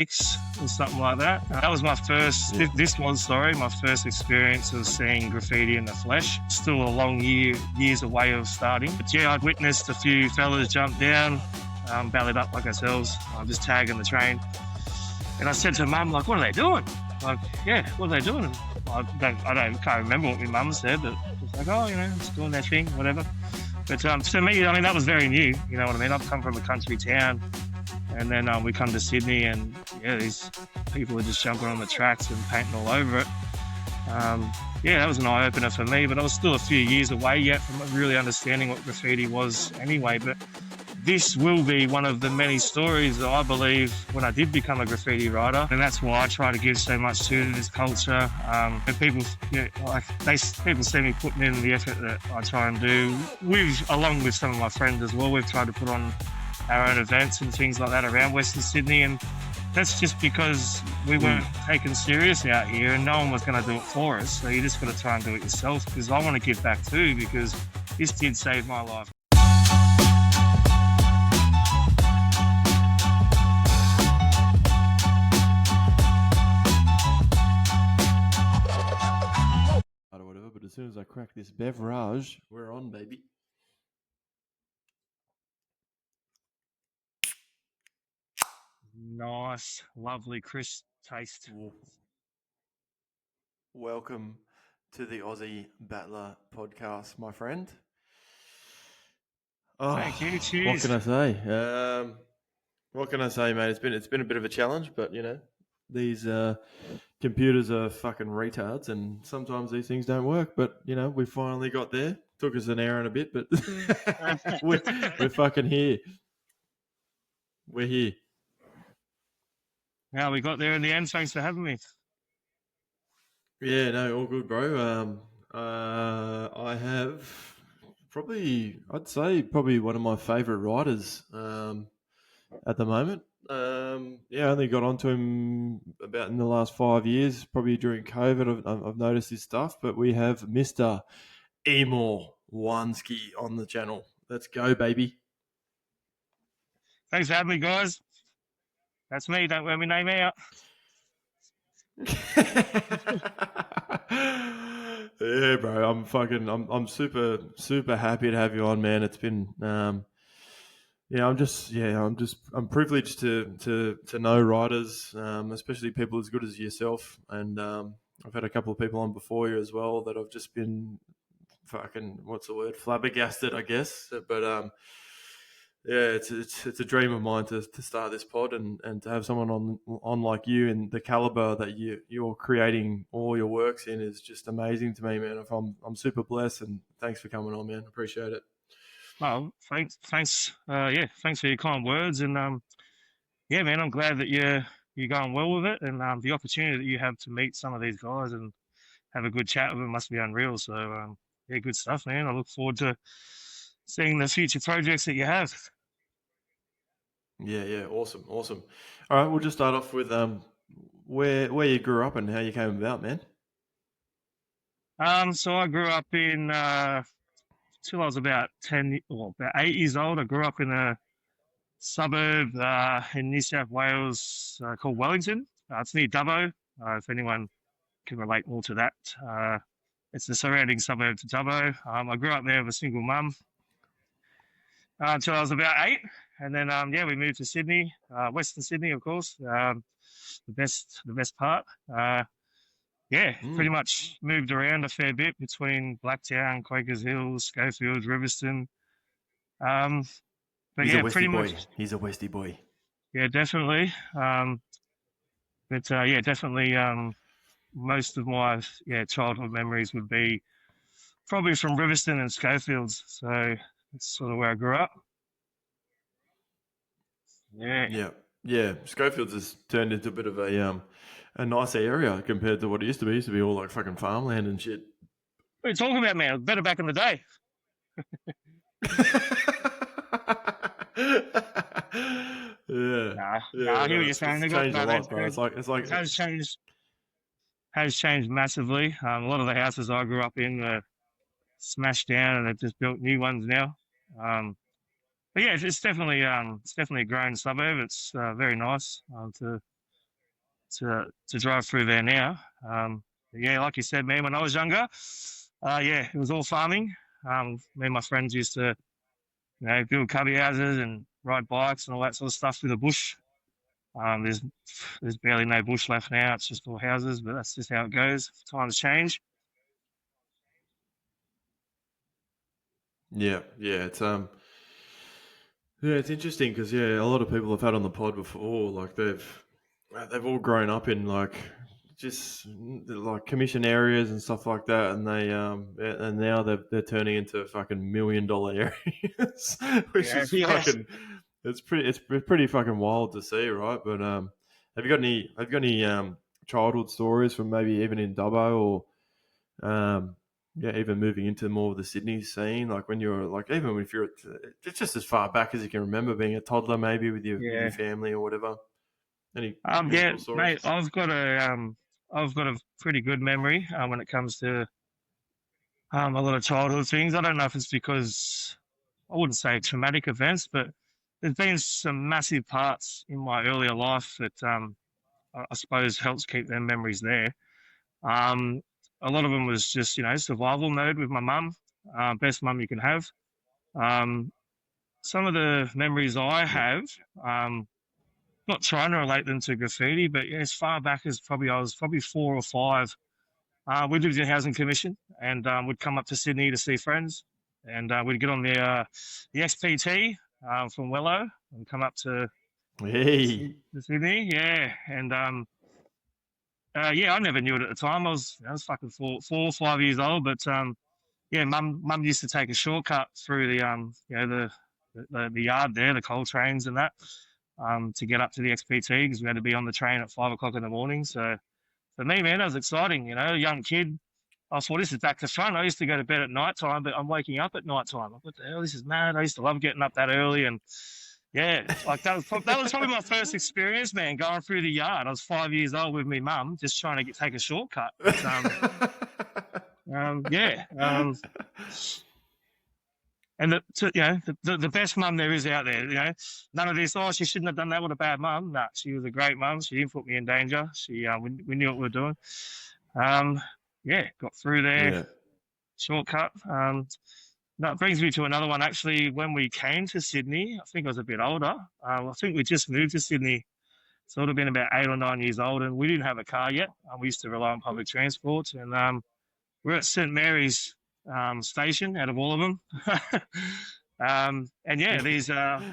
or something like that. That was my first, this was, my first experience of seeing graffiti in the flesh. Still a long years away of starting. But yeah, I'd witnessed a few fellas jump down, bellied up like ourselves, just tagging the train. And I said to Mum, like, what are they doing? Like, yeah, what are they doing? Can't remember what my mum said, but it's like, oh, it's doing their thing, whatever. But to me, I mean, that was very new, you know what I mean? I've come from a country town, and then we come to Sydney, and yeah, these people are just jumping on the tracks and painting all over it. Yeah, that was an eye-opener for me, but I was still a few years away yet from really understanding what graffiti was anyway. But this will be one of the many stories that I believe when I did become a graffiti writer, and that's why I try to give so much to this culture. And people, people see me putting in the effort that I try and do, along with some of my friends as well. We've tried to put on our own events and things like that around Western Sydney, and that's just because we weren't taken serious out here, and no one was going to do it for us. So you just got to try and do it yourself, because I want to give back too, because this did save my life. But as soon as I crack this beverage, we're on, baby. Nice, lovely, crisp taste. Welcome to the Aussie Battler podcast, my friend. Oh, thank you. Cheers. What can I say? What can I say, mate? It's been a bit of a challenge, but these computers are fucking retards, and sometimes these things don't work. But we finally got there. Took us an hour and a bit, but we're fucking here. We're here. Yeah, we got there in the end. Thanks for having me. Yeah, no, all good, bro. I have I'd say one of my favourite writers at the moment. I only got onto him about in the last 5 years, probably during COVID. I've noticed his stuff, but we have Mr. EMOR Wanski on the channel. Let's go, baby. Thanks for having me, guys. That's me. Don't wear my name out. Yeah, bro. I'm super happy to have you on, man. It's been I'm privileged to know writers, especially people as good as yourself. And I've had a couple of people on before you as well that I've just been fucking, flabbergasted, I guess. But it's a dream of mine to start this pod and to have someone on like you, and the caliber that you're creating all your works in is just amazing to me, man. I'm super blessed, and thanks for coming on, man. Appreciate it. Well, thanks. Thanks for your kind words, and yeah, man, I'm glad that you're going well with it, and the opportunity that you have to meet some of these guys and have a good chat with them must be unreal. So yeah, good stuff, man. I look forward to seeing the future projects that you have. Yeah, awesome. All right, we'll just start off with where you grew up and how you came about, man. So I grew up in till I was about 8 years old. I grew up in a suburb in New South Wales called Wellington. It's near Dubbo. If anyone can relate more to that, it's the surrounding suburb to Dubbo. I grew up there with a single mum until I was about 8, and then we moved to Sydney, Western Sydney, of course, the best part. Pretty much moved around a fair bit between Blacktown, Quakers Hill, Schofield, Riverstone. But He's yeah, a Westie pretty boy. much. He's a Westie boy. Yeah, definitely. Definitely. Most of my childhood memories would be probably from Riverstone and Schofields. So that's sort of where I grew up. Yeah. Schofields has turned into a bit of a nice area compared to what it used to be. It used to be all like fucking farmland and shit. What are you talking about, man? Better back in the day. I hear what you're saying. It's changed a lot, bro. It's like it has changed massively. A lot of the houses I grew up in were smashed down, and they've just built new ones now. But yeah, it's definitely a growing suburb. It's very nice to to drive through there now. Yeah, like you said, man, when I was younger, yeah, it was all farming. Me and my friends used to, build cubby houses and ride bikes and all that sort of stuff through the bush. There's barely no bush left now. It's just all houses, but that's just how it goes. Times change. Yeah, yeah, it's interesting because a lot of people I've had on the pod before, like they've all grown up in like just like commission areas and stuff like that, and and now they're turning into fucking $1 million areas, which Yeah, is yeah. fucking it's pretty fucking wild to see, right? But have you got any childhood stories from maybe even in Dubbo or even moving into more of the Sydney scene, like when you're like, even if you're it's just as far back as you can remember being a toddler, maybe with your Yeah. family or whatever. Any Yeah, cool stories? mate. I've got a pretty good memory when it comes to a lot of childhood things. I don't know if it's because I wouldn't say traumatic events, but there's been some massive parts in my earlier life that I suppose helps keep them memories there. Um, a lot of them was just survival mode with my mum, best mum you can have. Um, some of the memories I Yeah. have, um, not trying to relate them to graffiti, but as far back as I was probably 4 or 5. We lived in housing commission, and we'd come up to Sydney to see friends, and we'd get on the XPT from Wello and come up to Hey. Sydney, yeah, and yeah, I never knew it at the time. I was fucking 4 or 5 years old, but yeah, mum used to take a shortcut through the yard there, the coal trains and that, to get up to the XPT because we had to be on the train at 5 o'clock in the morning. So for me, man, that was exciting. A young kid. I thought this is back to front. I used to go to bed at night time, but I'm waking up at night time. What the hell? This is mad. I used to love getting up that early, and yeah, like that was probably my first experience, man, going through the yard. I was 5 years old with me mum, just trying to take a shortcut. But yeah, and the best mum there is out there. None of this. Oh, she shouldn't have done that. What a bad mum. Nah, she was a great mum. She didn't put me in danger. We knew what we were doing. Yeah, got through there, Yeah. shortcut. That brings me to another one. Actually, when we came to Sydney, I think I was a bit older. I think we just moved to Sydney, so it would have been about 8 or 9 years old, and we didn't have a car yet. We used to rely on public transport, and we're at St Mary's station out of all of them. And yeah,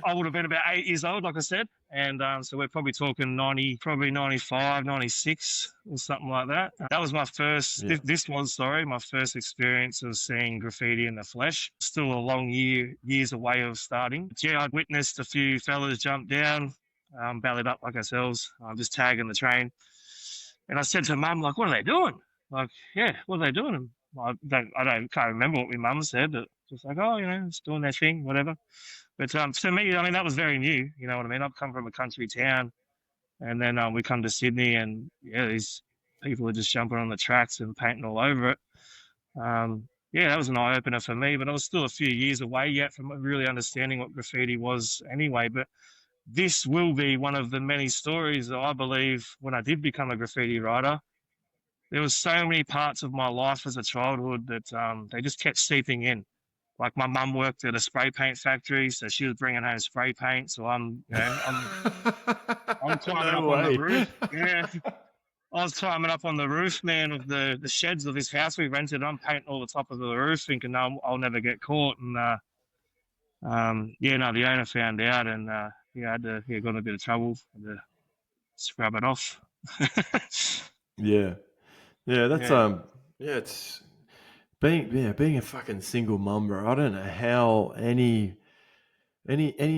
I would have been about 8 years old, like I said. And so we're probably talking 90, probably 95, 96 or something like that. That was my first, Yeah. this was, sorry, my first experience of seeing graffiti in the flesh. Still a long years away of starting. But yeah, I'd witnessed a few fellas jump down, bellied up like ourselves, just tagging the train. And I said to mum, like, what are they doing? Like, yeah, what are they doing? And can't remember what my mum said, but just like, oh, it's doing their thing, whatever. But to me, I mean, that was very new. You know what I mean? I've come from a country town, and then we come to Sydney, and yeah, these people are just jumping on the tracks and painting all over it. Yeah, that was an eye opener for me, but I was still a few years away yet from really understanding what graffiti was anyway. But this will be one of the many stories that I believe when I did become a graffiti writer. There was so many parts of my life as a childhood that they just kept seeping in. Like my mum worked at a spray paint factory, so she was bringing home spray paint. So I'm climbing No up on the way. roof. Yeah, I was climbing up on the roof, man, of the sheds of this house we rented. I'm painting all the top of the roof, thinking, no, I'll never get caught. And yeah, no, the owner found out, and yeah, got in a bit of trouble. Had to scrub it off. Yeah. Yeah, that's Yeah. it's being a fucking single mum, bro. I don't know how any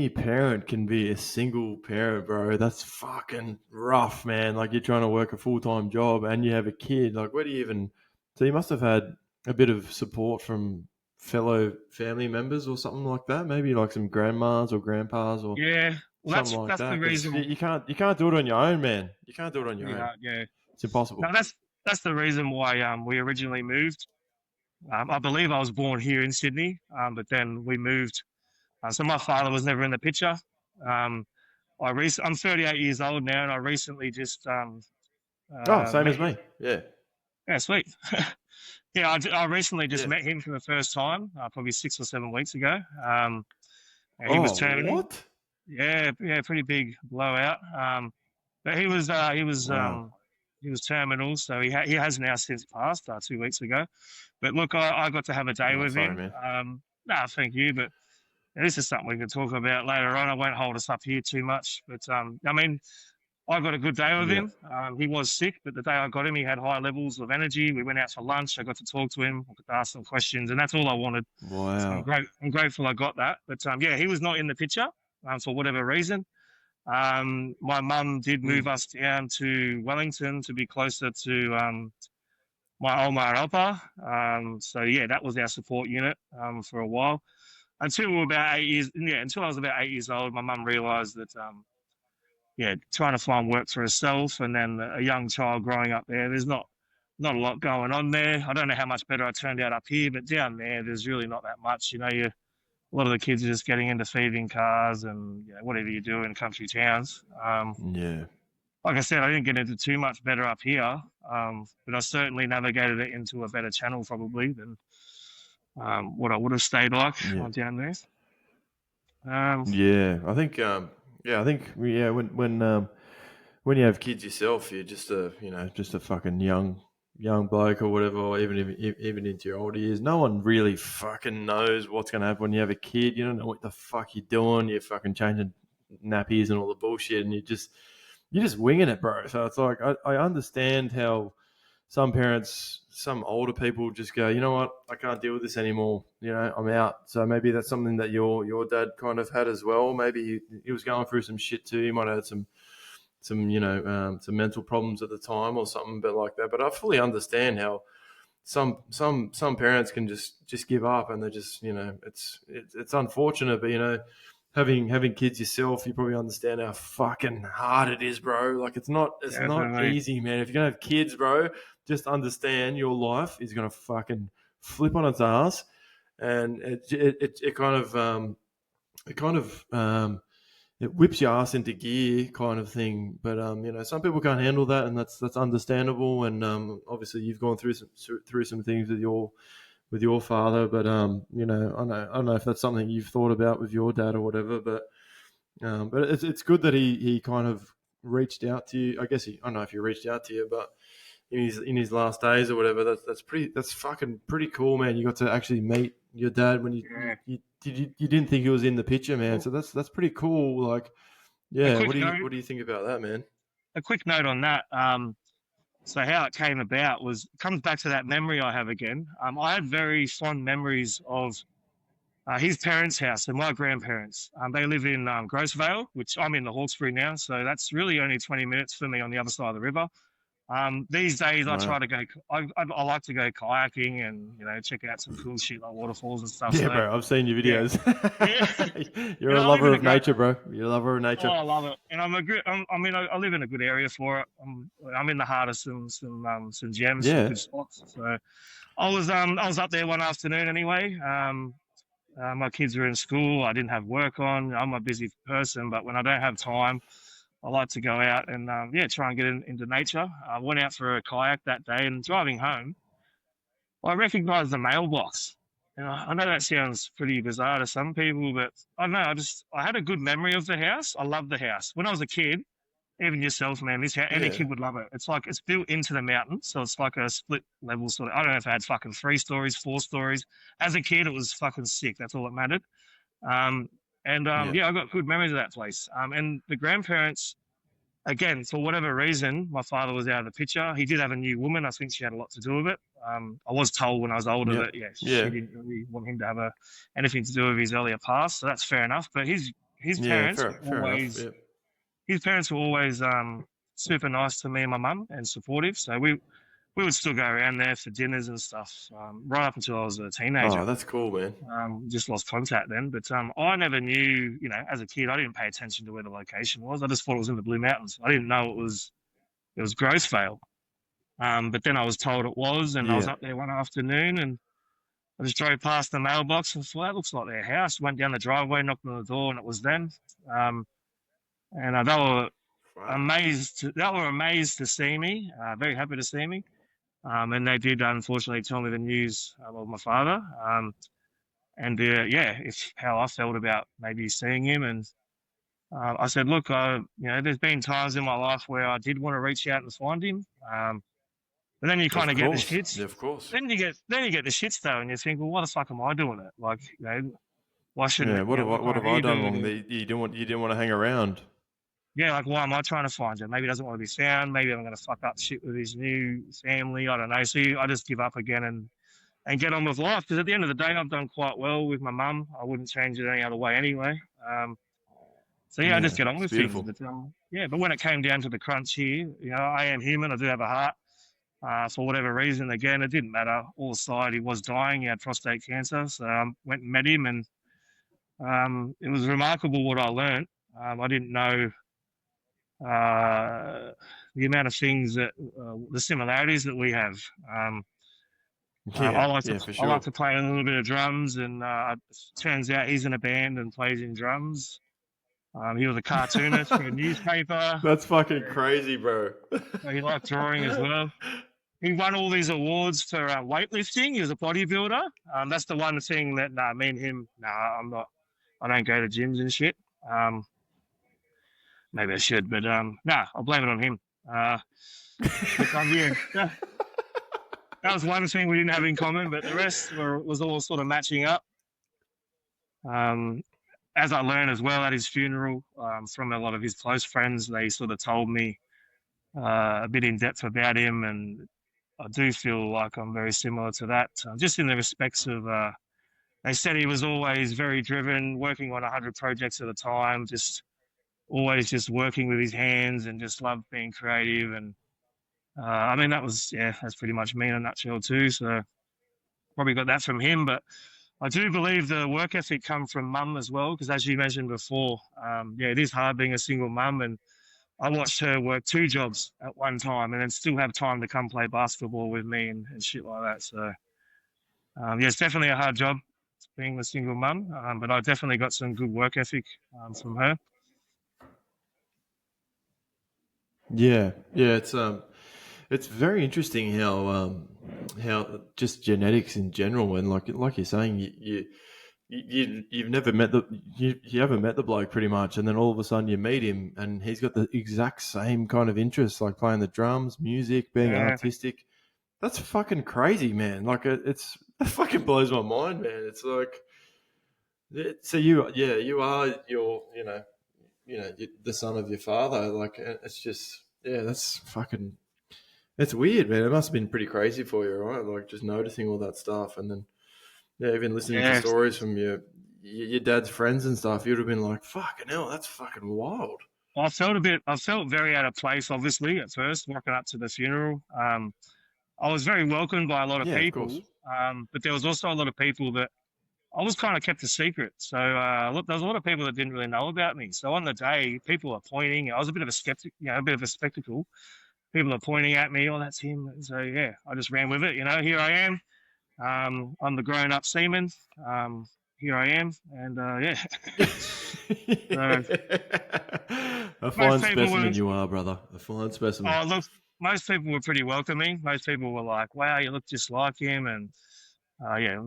parent can be a single parent, bro. That's fucking rough, man. Like you're trying to work a full-time job and you have a kid. Like where do you even so you must have had a bit of support from fellow family members or something like that, maybe like some grandmas or grandpas or Yeah, well, something like that's the that, because reason. you can't do it on your own, man. You can't do it on your own. Yeah, yeah. It's impossible. No, that's the reason why we originally moved. I believe I was born here in Sydney, but then we moved. So my father was never in the picture. I'm 38 years old now, and I recently just Oh, same Met as him. me. Yeah. Yeah, sweet. Yeah, I recently just Yeah. met him for the first time, probably 6 or 7 weeks ago. He was Oh, terminal. what? Yeah, yeah, pretty big blowout. But he was Wow. he was terminal, so he has now since passed 2 weeks ago. But look, I got to have a day Oh, with sorry, him. man. No, thank you, but this is something we can talk about later on. I won't hold us up here too much, but I mean, I got a good day with Yeah. him. He was sick, but the day I got him, he had high levels of energy. We went out for lunch. I got to talk to him. I got to ask some questions, and that's all I wanted. So Wow. I'm grateful I got that. But yeah, he was not in the picture for whatever reason. My mum did Mm. move us down to Wellington to be closer to my Oma and Opa. So yeah, that was our support unit for a while until we were about 8 years. Yeah, until I was about 8 years old, my mum realised that yeah, trying to find work for herself, and then a young child growing up there, there's not a lot going on there. I don't know how much better I turned out up here, but down there, there's really not that much. You know, a lot of the kids are just getting into feeding cars and whatever you do in country towns. Yeah. Like I said, I didn't get into too much better up here, but I certainly navigated it into a better channel probably than what I would have stayed like Yeah. on down there. Um, Yeah. I think when you have kids yourself, you're just just a fucking young bloke or whatever, or even into your older years. No one really fucking knows what's going to happen when you have a kid. You don't know what the fuck you're doing. You're fucking changing nappies and all the bullshit, and you're just winging it, bro. So it's like I understand how some parents, some older people just go, you know what, I can't deal with this anymore. You know, I'm out. So maybe that's something that your dad kind of had as well. Maybe he was going through some shit too. He might have had some some mental problems at the time or something, but like that. But I fully understand how some parents can just give up, and they just it's unfortunate, but having kids yourself, you probably understand how fucking hard it is, bro. Like it's not Definitely. easy, man. If you're gonna have kids, bro, just understand your life is gonna fucking flip on its ass, and it kind of it whips your ass into gear, kind of thing. But some people can't handle that, and that's understandable. And obviously, you've gone through some things with your father. But I don't know if that's something you've thought about with your dad or whatever. But it's good that he kind of reached out to you. I guess I don't know if he reached out to you, but in his last days or whatever, that's fucking pretty cool, man. You got to actually meet your dad when Yeah. you didn't think he was in the picture, man. So that's pretty cool. Like, A yeah, quick note. what do you think about that, man? A quick note on that. So how it came about comes back to that memory I have again. I had very fond memories of his parents' house and my grandparents. They live in Grosvale, which I'm in the Hawkesbury now, so that's really only 20 minutes for me on the other side of the river. These days, I try Wow. to go. I like to go kayaking and check out some cool shit like waterfalls and stuff. Yeah, So bro, I've seen your yeah, videos. yeah. You're a I live lover in a of great. nature, bro. You're a lover of Oh, nature. I love it, and I live in a good area for it. I'm in the heart of some gems, some Yeah, good spots. So I was up there one afternoon anyway. My kids were in school. I didn't have work on. I'm a busy person, but when I don't have time, I like to go out and try and get into nature. I went out for a kayak that day, and driving home, I recognised the mailbox. And I know that sounds pretty bizarre to some people, but I don't know. I had a good memory of the house. I love the house. When I was a kid, even yourself, man, this house, any yeah, kid would love it. It's like it's built into the mountain, so it's like a split level sort of. I don't know if it had fucking 3 stories, 4 stories. As a kid, it was fucking sick. That's all that mattered. Um, and yeah, I got good memories of that place. And the grandparents, again, for whatever reason, my father was out of the picture. He did have a new woman. I think she had a lot to do with it. I was told when I was older yeah, that she yeah, didn't really want him to have anything to do with his earlier past. So that's fair enough. But his yeah. parents Fair, were fair enough. always Yeah. his parents were always super nice to me and my mum and supportive. So we would still go around there for dinners and stuff right up until I was a teenager. Oh, that's cool, man. Just lost contact then. But I never knew, as a kid, I didn't pay attention to where the location was. I just thought it was in the Blue Mountains. I didn't know it was Grosvale. But then I was told it was, and I was Yeah. up there one afternoon, and I just drove past the mailbox and thought, that looks like their house. Went down the driveway, knocked on the door, and it was them. And they were They were amazed to see me, very happy to see me. And they did unfortunately tell me the news of my father. It's how I felt about maybe seeing him. And I said, look, there's been times in my life where I did want to reach out and find him. But then you kind Of of get the course. shits. Yeah, of course. Then you get the shits though, and you think, well, why the fuck am I doing it? Like, why Yeah. shouldn't What what have can't I he done do? wrong that you didn't want to hang around? Yeah, like why am I trying to find him? Maybe he doesn't want to be found. Maybe I'm going to fuck up shit with his new family. I don't know. So I just give up again and get on with life. Because at the end of the day, I've done quite well with my mum. I wouldn't change it any other way anyway. I Yeah, just get on it's with things. beautiful. But but when it came down to the crunch here, I am human. I do have a heart. For whatever reason, again, it didn't matter. All aside, he was dying. He had prostate cancer. So I went and met him, and it was remarkable what I learned. I didn't know the amount of things the similarities that we have. Yeah, yeah, for I like sure. to play a little bit of drums, and turns out he's in a band and plays in drums. He was a cartoonist for a newspaper. That's fucking crazy, bro. He liked drawing as well. He won all these awards for weightlifting. He was a bodybuilder. That's the one thing that me and him. I'm not. I don't go to gyms and shit. Maybe I should, but I'll blame it on him. Yeah, that was one thing we didn't have in common, but the rest was all sort of matching up. As I learned as well at his funeral from a lot of his close friends, they sort of told me a bit in depth about him, and I do feel like I'm very similar to that, just in the respects of. They said he was always very driven, working on 100 projects at a time, just always just working with his hands and just loved being creative. And that's pretty much me in a nutshell too. So probably got that from him. But I do believe the work ethic comes from mum as well, because as you mentioned before, it is hard being a single mum. And I watched her work 2 jobs at one time and then still have time to come play basketball with me and shit like that. So, it's definitely a hard job being a single mum, but I definitely got some good work ethic from her. Yeah, yeah, it's very interesting how just genetics in general, and like you're saying, you've never met you haven't met the bloke pretty much, and then all of a sudden you meet him, and he's got the exact same kind of interests, like playing the drums, music, being Yeah, artistic. That's fucking crazy, man. Like it fucking blows my mind, man. It's like, so you are the son of your father. Like it's just, yeah, that's fucking, it's weird, man. It must have been pretty crazy for you, right? Like just noticing all that stuff, and then even listening to yeah. stories from your dad's friends and stuff. You'd have been like, fucking hell, that's fucking wild. I felt very out of place, obviously, at first, walking up to the funeral. I was very welcomed by a lot of Yeah, of course. people, but there was also a lot of people that I was kind of kept a secret. So look, there was a lot of people that didn't really know about me. So on the day, people are pointing. I was a bit of a skeptic, a bit of a spectacle. People are pointing at me. Oh, that's him. So yeah, I just ran with it. Here I am. I'm the grown-up seaman. Here I am, and So A fine most people specimen were. you are, brother. A fine specimen. Oh, look, most people were pretty welcoming. Most people were like, "Wow, you look just like him," and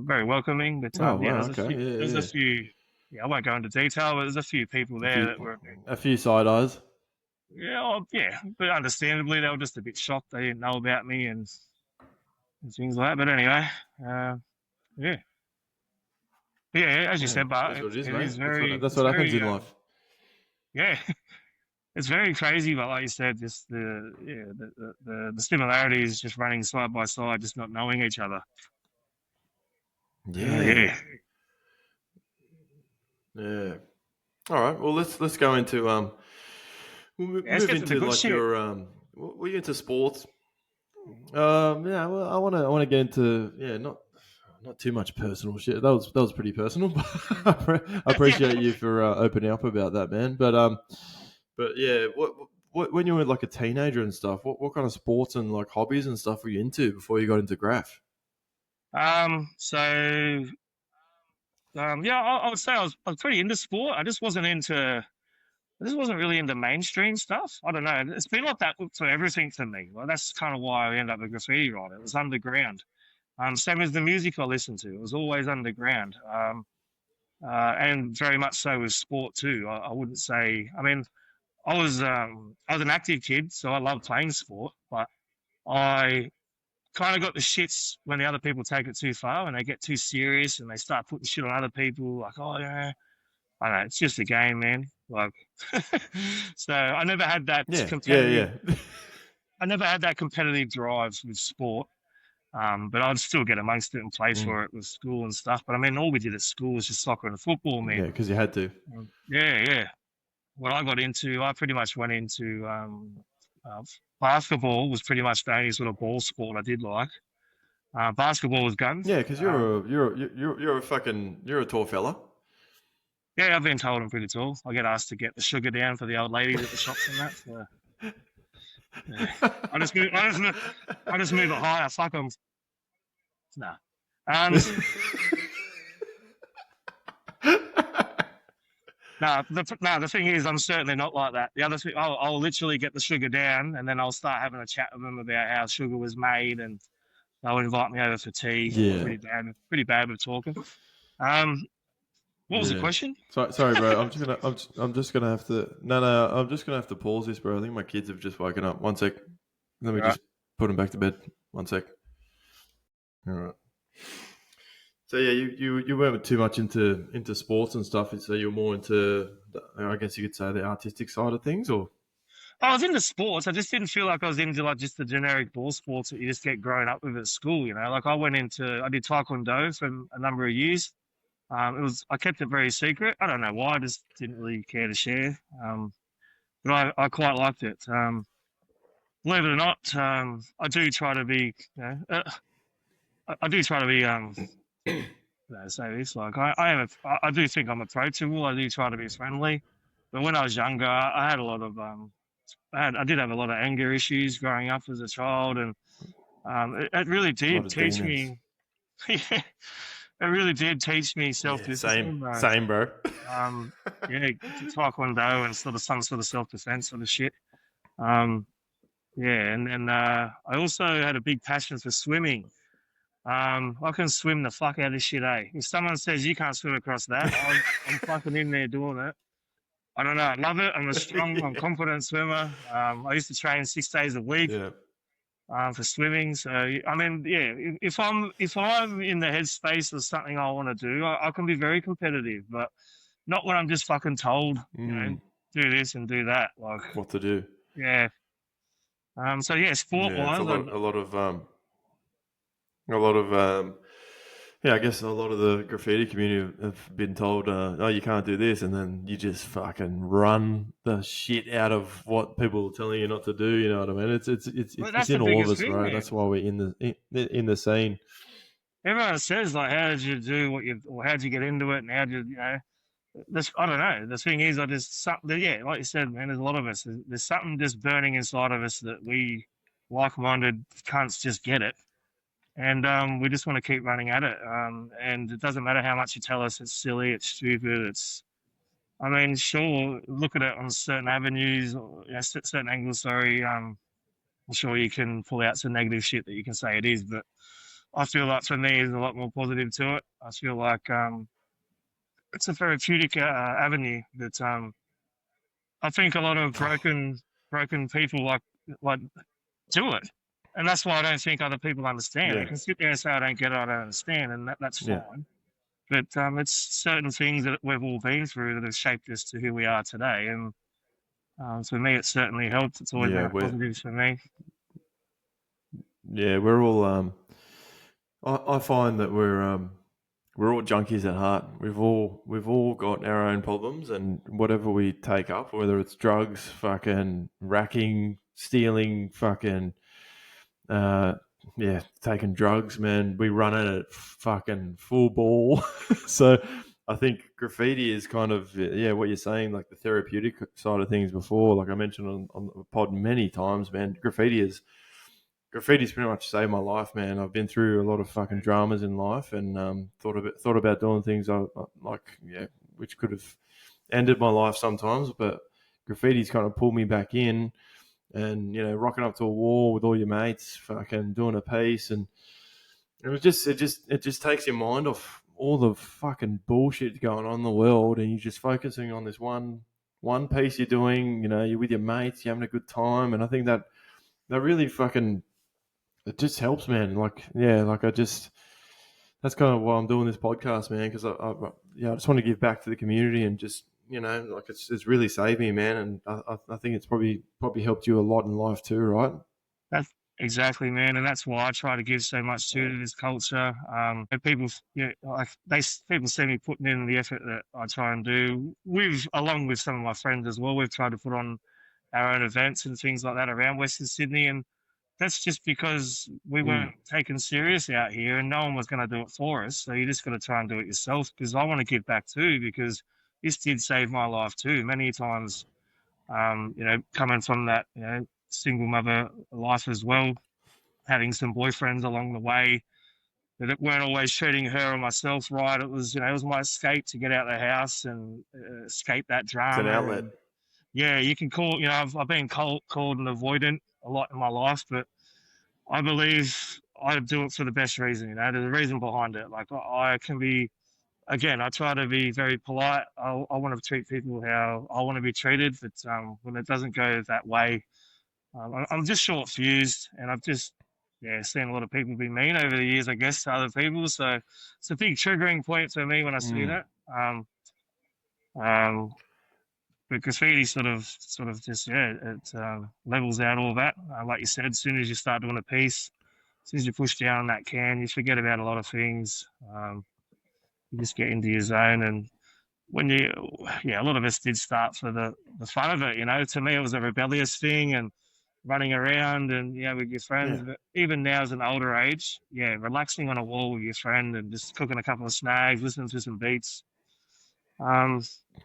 very welcoming. But Oh, wow. there's a Okay. few. Yeah, There's a yeah. few. Yeah, I won't go into detail, but there's a few people there that were. A few side eyes. But understandably, they were just a bit shocked. They didn't know about me and things like that. But anyway, yeah, as you Yeah, said, but that's what it is, it mate. is very, That's it's what happens very, in life. yeah, it's very crazy. But like you said, just the similarities, just running side by side, just not knowing each other. Yeah. Yeah. All right. Well, let's go into we'll Let's move get to the into good like shit. your were you into sports? Yeah. Well, I want to get into not too much personal shit. That was pretty personal. But I appreciate you for opening up about that, man. But yeah, what when you were like a teenager and stuff, what kind of sports and like hobbies and stuff were you into before you got into graph? I would say I was pretty into sport. I just wasn't into This wasn't really into mainstream stuff. I don't know. It's been like that for everything for me. Well, that's kind of why I ended up a graffiti writer. It was underground. Same as the music I listened to. It was always underground. And very much so with sport too. I wouldn't say. I mean, I was an active kid, so I loved playing sport, but I kind of got the shits when the other people take it too far and they get too serious and they start putting shit on other people. Like, oh yeah, I don't know. It's just a game, man. Like, so I never had that competitive. Yeah. I never had that competitive drive with sport. But I'd still get amongst it and play for it with school and stuff. But I mean, all we did at school was just soccer and football, man. Yeah, because you had to. Yeah. What I got into, I pretty much went into basketball. Was pretty much the only sort of ball sport I did like. Basketball was guns. Yeah, because you're a tall fella. Yeah, I've been told I'm pretty tall. I get asked to get the sugar down for the old ladies at the shops and that. So, yeah. I just move it higher. Fuck them. Nah. The thing is, I'm certainly not like that. The other thing, I'll literally get the sugar down, and then I'll start having a chat with them about how sugar was made, and they'll invite me over for tea. Yeah, pretty bad with talking. What was the question? Sorry, bro. I'm just gonna have to. No. I'm just gonna have to pause this, bro. I think my kids have just woken up. One sec. Let me just put them back to bed. One sec. All right. So yeah, you weren't too much into sports and stuff. So you're more into, I guess you could say, the artistic side of things, or? I was into sports. I just didn't feel like I was into like just the generic ball sports that you just get growing up with at school. You know, like I did taekwondo for a number of years. I kept it very secret. I don't know why. I just didn't really care to share. But I quite liked it. Believe it or not, I do try to be. I do try to be. Say this, like I do think I'm approachable. I do try to be friendly. But when I was younger, I had a lot of I did have a lot of anger issues growing up as a child, and it really did teach me. Yeah, it really did teach me self-discipline. Same, bro. Yeah, taekwondo and some sort of self-defense sort of shit. Yeah, and then I also had a big passion for swimming. I can swim the fuck out of shit, eh? If someone says you can't swim across that, I'm fucking in there doing it. I don't know. I love it. I'm a strong, I'm confident swimmer. I used to train 6 days a week. Yeah. For swimming. So I mean, yeah, if I'm in the headspace of something I want to do, I can be very competitive, but not when I'm just fucking told, you know, do this and do that. Like what to do. Yeah. So yeah, sport wise, a lot of yeah, I guess a lot of the graffiti community have been told, "Oh, you can't do this," and then you just fucking run the shit out of what people are telling you not to do. You know what I mean? It's in all of us, right? Man. That's why we're in the scene. Everyone says like, "How did you do or how did you get into it?" And how did you know? I don't know. The thing is, like you said, man. There's a lot of us. There's something just burning inside of us that we like-minded cunts just get it. And we just want to keep running at it. And it doesn't matter how much you tell us it's silly, it's stupid. I mean, sure, look at it on certain avenues, or, certain angles. Sorry, I'm sure you can pull out some negative shit that you can say it is, but I feel like for me, there's a lot more positive to it. I feel like it's a therapeutic avenue that I think a lot of broken people like do it. And that's why I don't think other people understand. Yeah. I can sit there and say I don't get it, I don't understand, and that's fine. But it's certain things that we've all been through that have shaped us to who we are today. And for me, it certainly helped. It's always been a positive for me. Yeah, we're all. I find that we're all junkies at heart. We've all got our own problems, and whatever we take up, whether it's drugs, fucking racking, stealing, fucking. Taking drugs, man. We run at it fucking full ball. So I think graffiti is kind of, what you're saying, like the therapeutic side of things before. Like I mentioned on the pod many times, man, graffiti's pretty much saved my life, man. I've been through a lot of fucking dramas in life and thought about doing things which could have ended my life sometimes, but graffiti's kind of pulled me back in, and rocking up to a wall with all your mates, fucking doing a piece, and it just takes your mind off all the fucking bullshit going on in the world, and you're just focusing on this one piece you're doing. You're with your mates, you're having a good time, and I think that really fucking it just helps, man. That's kind of why I'm doing this podcast, man, because I just want to give back to the community, and just it's really saved me, man, and I think it's probably helped you a lot in life too, right? That's exactly, man, and that's why I try to give so much to this culture. And people, people see me putting in the effort that I try and do. Along with some of my friends as well, we've tried to put on our own events and things like that around Western Sydney, and that's just because we weren't taken serious out here, and no one was going to do it for us. So you just got to try and do it yourself, because I want to give back too, because this did save my life too many times. Coming from that, single mother life as well, having some boyfriends along the way that weren't always treating her or myself right. It was, it was my escape to get out of the house and escape that It's an drama. outlet. And yeah, you can call, I've been called an avoidant a lot in my life, but I believe I do it for the best reason. There's a reason behind it. Like I can be, again, I try to be very polite. I want to treat people how I want to be treated. But when it doesn't go that way, I'm just short fused, and I've just seen a lot of people be mean over the years, I guess, to other people. So it's a big triggering point for me when I see that. But graffiti sort of just it levels out all that. Like you said, as soon as you start doing a piece, as soon as you push down that can, you forget about a lot of things. You just get into your zone, and when a lot of us did start for the fun of it. To me, it was a rebellious thing, and running around and with your friends. Yeah. But even now, as an older age, relaxing on a wall with your friend and just cooking a couple of snags, listening to some beats.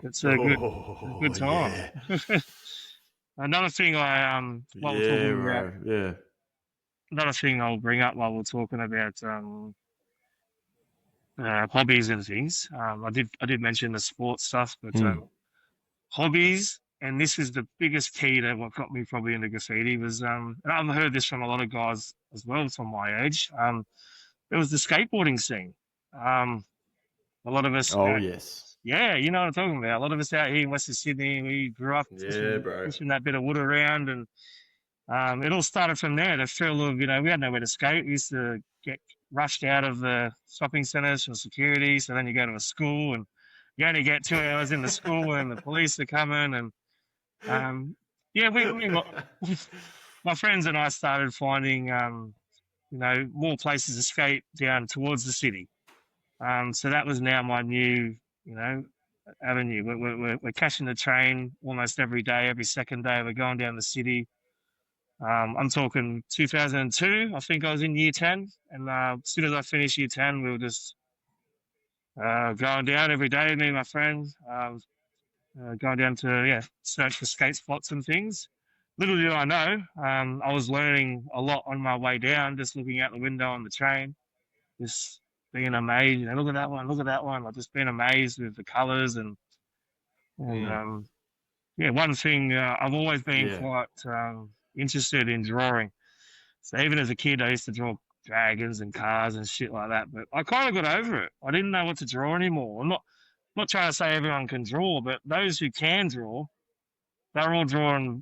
It's a good time. Yeah. Another thing while we're talking about, bro. Yeah. another thing I'll bring up while we're talking about hobbies and things. I did mention the sports stuff, but hobbies, and this is the biggest key to what got me probably into graffiti was, and I've heard this from a lot of guys as well from my age. It was the skateboarding scene. A lot of us, Yes. yeah, you know what I'm talking about. A lot of us out here in Western Sydney, we grew up pushing that bit of wood around, and it all started from there. The thrill of, we had nowhere to skate. We used to get rushed out of the shopping centres from security. So then you go to a school, and you only get 2 hours in the school, and the police are coming. And my friends and I started finding, more places to skate down towards the city. So that was now my new, avenue. We're catching the train almost every day, every second day. We're going down the city. I'm talking 2002. I think I was in year 10, and as soon as I finished year 10, we were just going down every day, me and my friend, going down to search for skate spots and things. Little did I know, I was learning a lot on my way down, just looking out the window on the train, just being amazed. Look at that one, look at that one. Like just being amazed with the colours and one thing I've always been quite interested in drawing. So even as a kid, I used to draw dragons and cars and shit like that. But I kind of got over it. I didn't know what to draw anymore. I'm not trying to say everyone can draw, but those who can draw, they're all drawing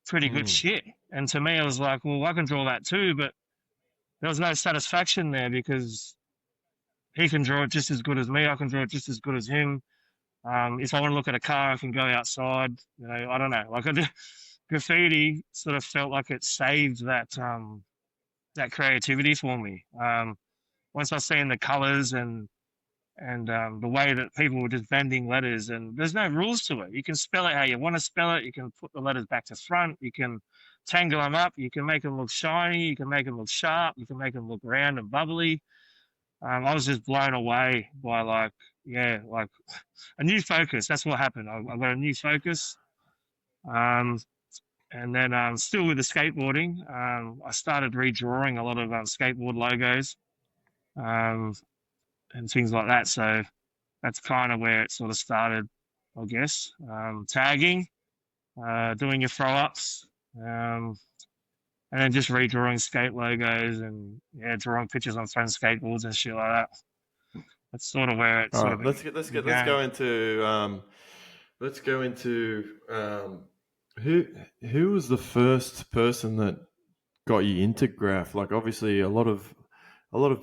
pretty good shit. And to me, I was like, well, I can draw that too. But there was no satisfaction there, because he can draw it just as good as me. I can draw it just as good as him. If I want to look at a car, I can go outside. I don't know. Like graffiti sort of felt like it saved that that creativity for me. Once I seen the colours and the way that people were just bending letters, and there's no rules to it. You can spell it how you want to spell it. You can put the letters back to front. You can tangle them up. You can make them look shiny. You can make them look sharp. You can make them look round and bubbly. I was just blown away by like a new focus. That's what happened. I got a new focus. And then still with the skateboarding, I started redrawing a lot of skateboard logos and things like that. So that's kind of where it sort of started, I guess. Tagging. doing your throw-ups, and then just redrawing skate logos and drawing pictures on friends' skateboards and shit like that. That's sort of where it All sort right, of let's began. go into who was the first person that got you into graph? Like, obviously, a lot of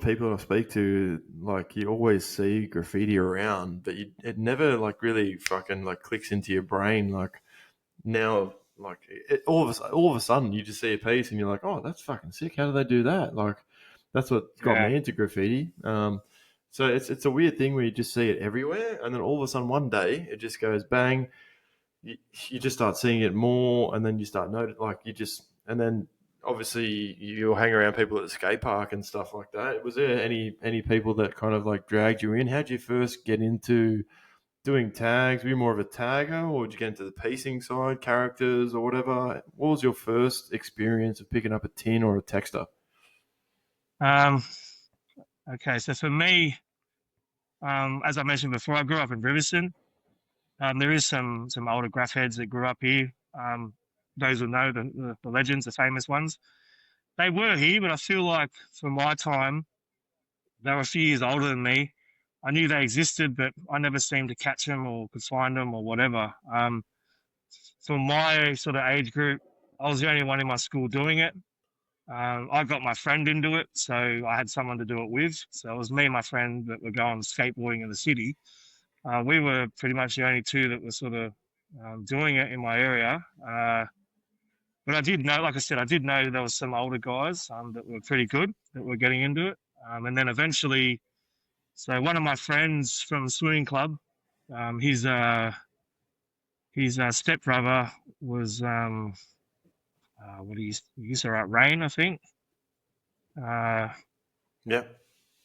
people I speak to, like, you always see graffiti around, but it never like really fucking like clicks into your brain. Like now, like all of a sudden, you just see a piece and you're like, oh, that's fucking sick. How do they do that? Like, that's what got Yeah. me into graffiti. So it's a weird thing where you just see it everywhere, and then all of a sudden one day it just goes bang. You just start seeing it more, and then you start noting, like, and then obviously you'll hang around people at the skate park and stuff like that. Was there any people that kind of like dragged you in? How'd you first get into doing tags? Were you more of a tagger, or did you get into the piecing side, characters, or whatever? What was your first experience of picking up a tin or a texter? Um, okay, so for me, as I mentioned before, I grew up in Riverson. There is some older graph heads that grew up here. Those who know the legends, the famous ones. They were here, but I feel like for my time, they were a few years older than me. I knew they existed, but I never seemed to catch them or could find them or whatever. For my sort of age group, I was the only one in my school doing it. I got my friend into it, so I had someone to do it with. So it was me and my friend that were going skateboarding in the city. We were pretty much the only two that were sort of doing it in my area. But I did know, like I said, I did know there was some older guys that were pretty good that were getting into it. And then eventually, so one of my friends from the swimming club, um, his uh, his stepbrother was what he used to write Rain, I think. Uh, Yeah.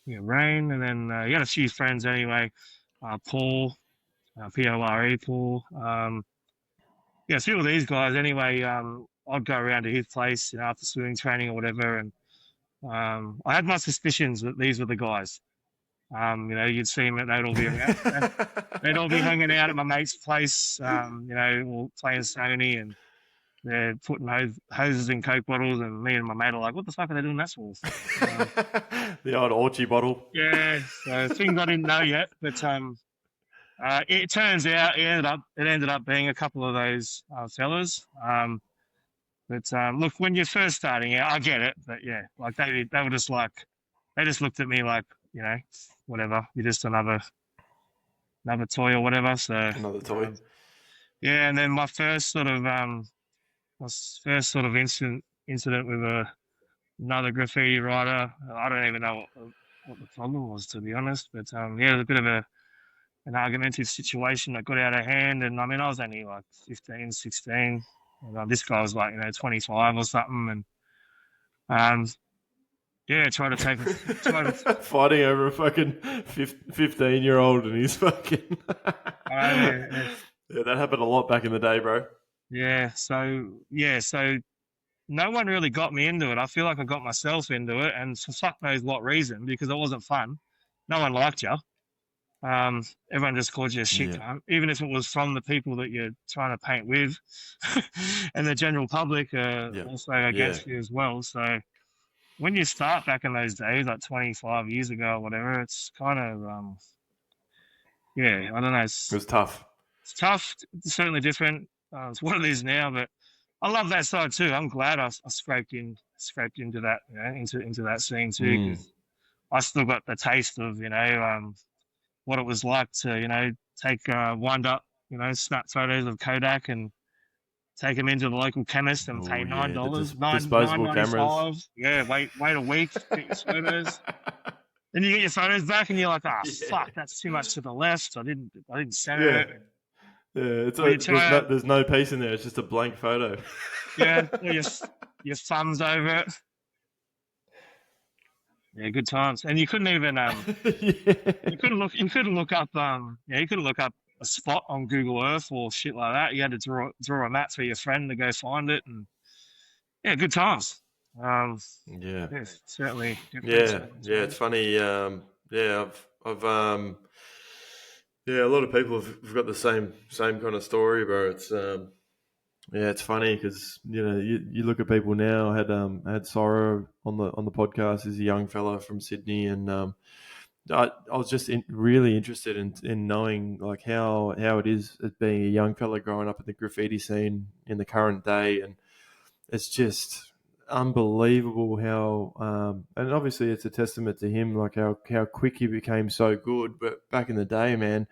yeah, Rain, and then he had a few friends anyway. Paul, Pore, Paul. Yeah, a few of these guys anyway. I'd go around to his place, after swimming training or whatever, and I had my suspicions that these were the guys. You'd see them, they'd all be hanging out at my mate's place, all playing Sony, and they're putting hoses in Coke bottles, and me and my mate are like, "What the fuck are they doing that for?" Um, The old orchie bottle. yeah, so things I didn't know yet, but it turns out it ended up being a couple of those fellas. But look, when you're first starting out, I get it, but yeah, like they were just like they just looked at me like, whatever, you're just another toy or whatever. So Another toy. yeah, and then my first sort of incident with another graffiti writer. I don't even know what the problem was, to be honest. But yeah, it was a bit of an argumentative situation that got out of hand. And I mean, I was only like 15, 16. And this guy was like, 25 or something. And um, yeah, try to, Fighting over a fucking 15-year-old and he's fucking. yeah, Yeah, that happened a lot back in the day, bro. so no one really got me into it. I feel like I got myself into it, and for fuck knows what reason, because it wasn't fun. No one liked you. Everyone just called you a shit Yeah, cunt, even if it was from the people that you're trying to paint with, and the general public are yeah, also yeah. against you as well. So when you start back in those days, like 25 years ago or whatever, it's kind of I don't know. It was tough. It's tough. It's certainly different. It's what it is now, but I love that side too. I'm glad I scraped into that, into that scene too, Mm. because I still got the taste of, what it was like to, take wind up, snap photos of Kodak and take them into the local chemist and Oh pay yeah, the $9, nine disposable ninety cameras. five. Yeah, wait a week, get your photos. Then you get your photos back and you're like, ah, Yeah, fuck, that's too much to the left. I didn't center yeah, it. yeah. Or you try There's no piece in there. It's just a blank photo. or your thumbs over it. Yeah, good times. And Yeah. you couldn't look up you couldn't look up a spot on Google Earth or shit like that. You had to draw a map for your friend to go find it, and yeah, good times. Um, Yeah. yeah, certainly different Yeah, certainly yeah, it's times. funny. Yeah, yeah, a lot of people have got the same kind of story, bro. Yeah, it's funny because you look at people now. I had Sorrow on the podcast. He's a young fella from Sydney, and I was just really interested in knowing like how it is as being a young fella growing up in the graffiti scene in the current day, and it's just unbelievable how and obviously it's a testament to him, like how quick he became so good. But back in the day, man,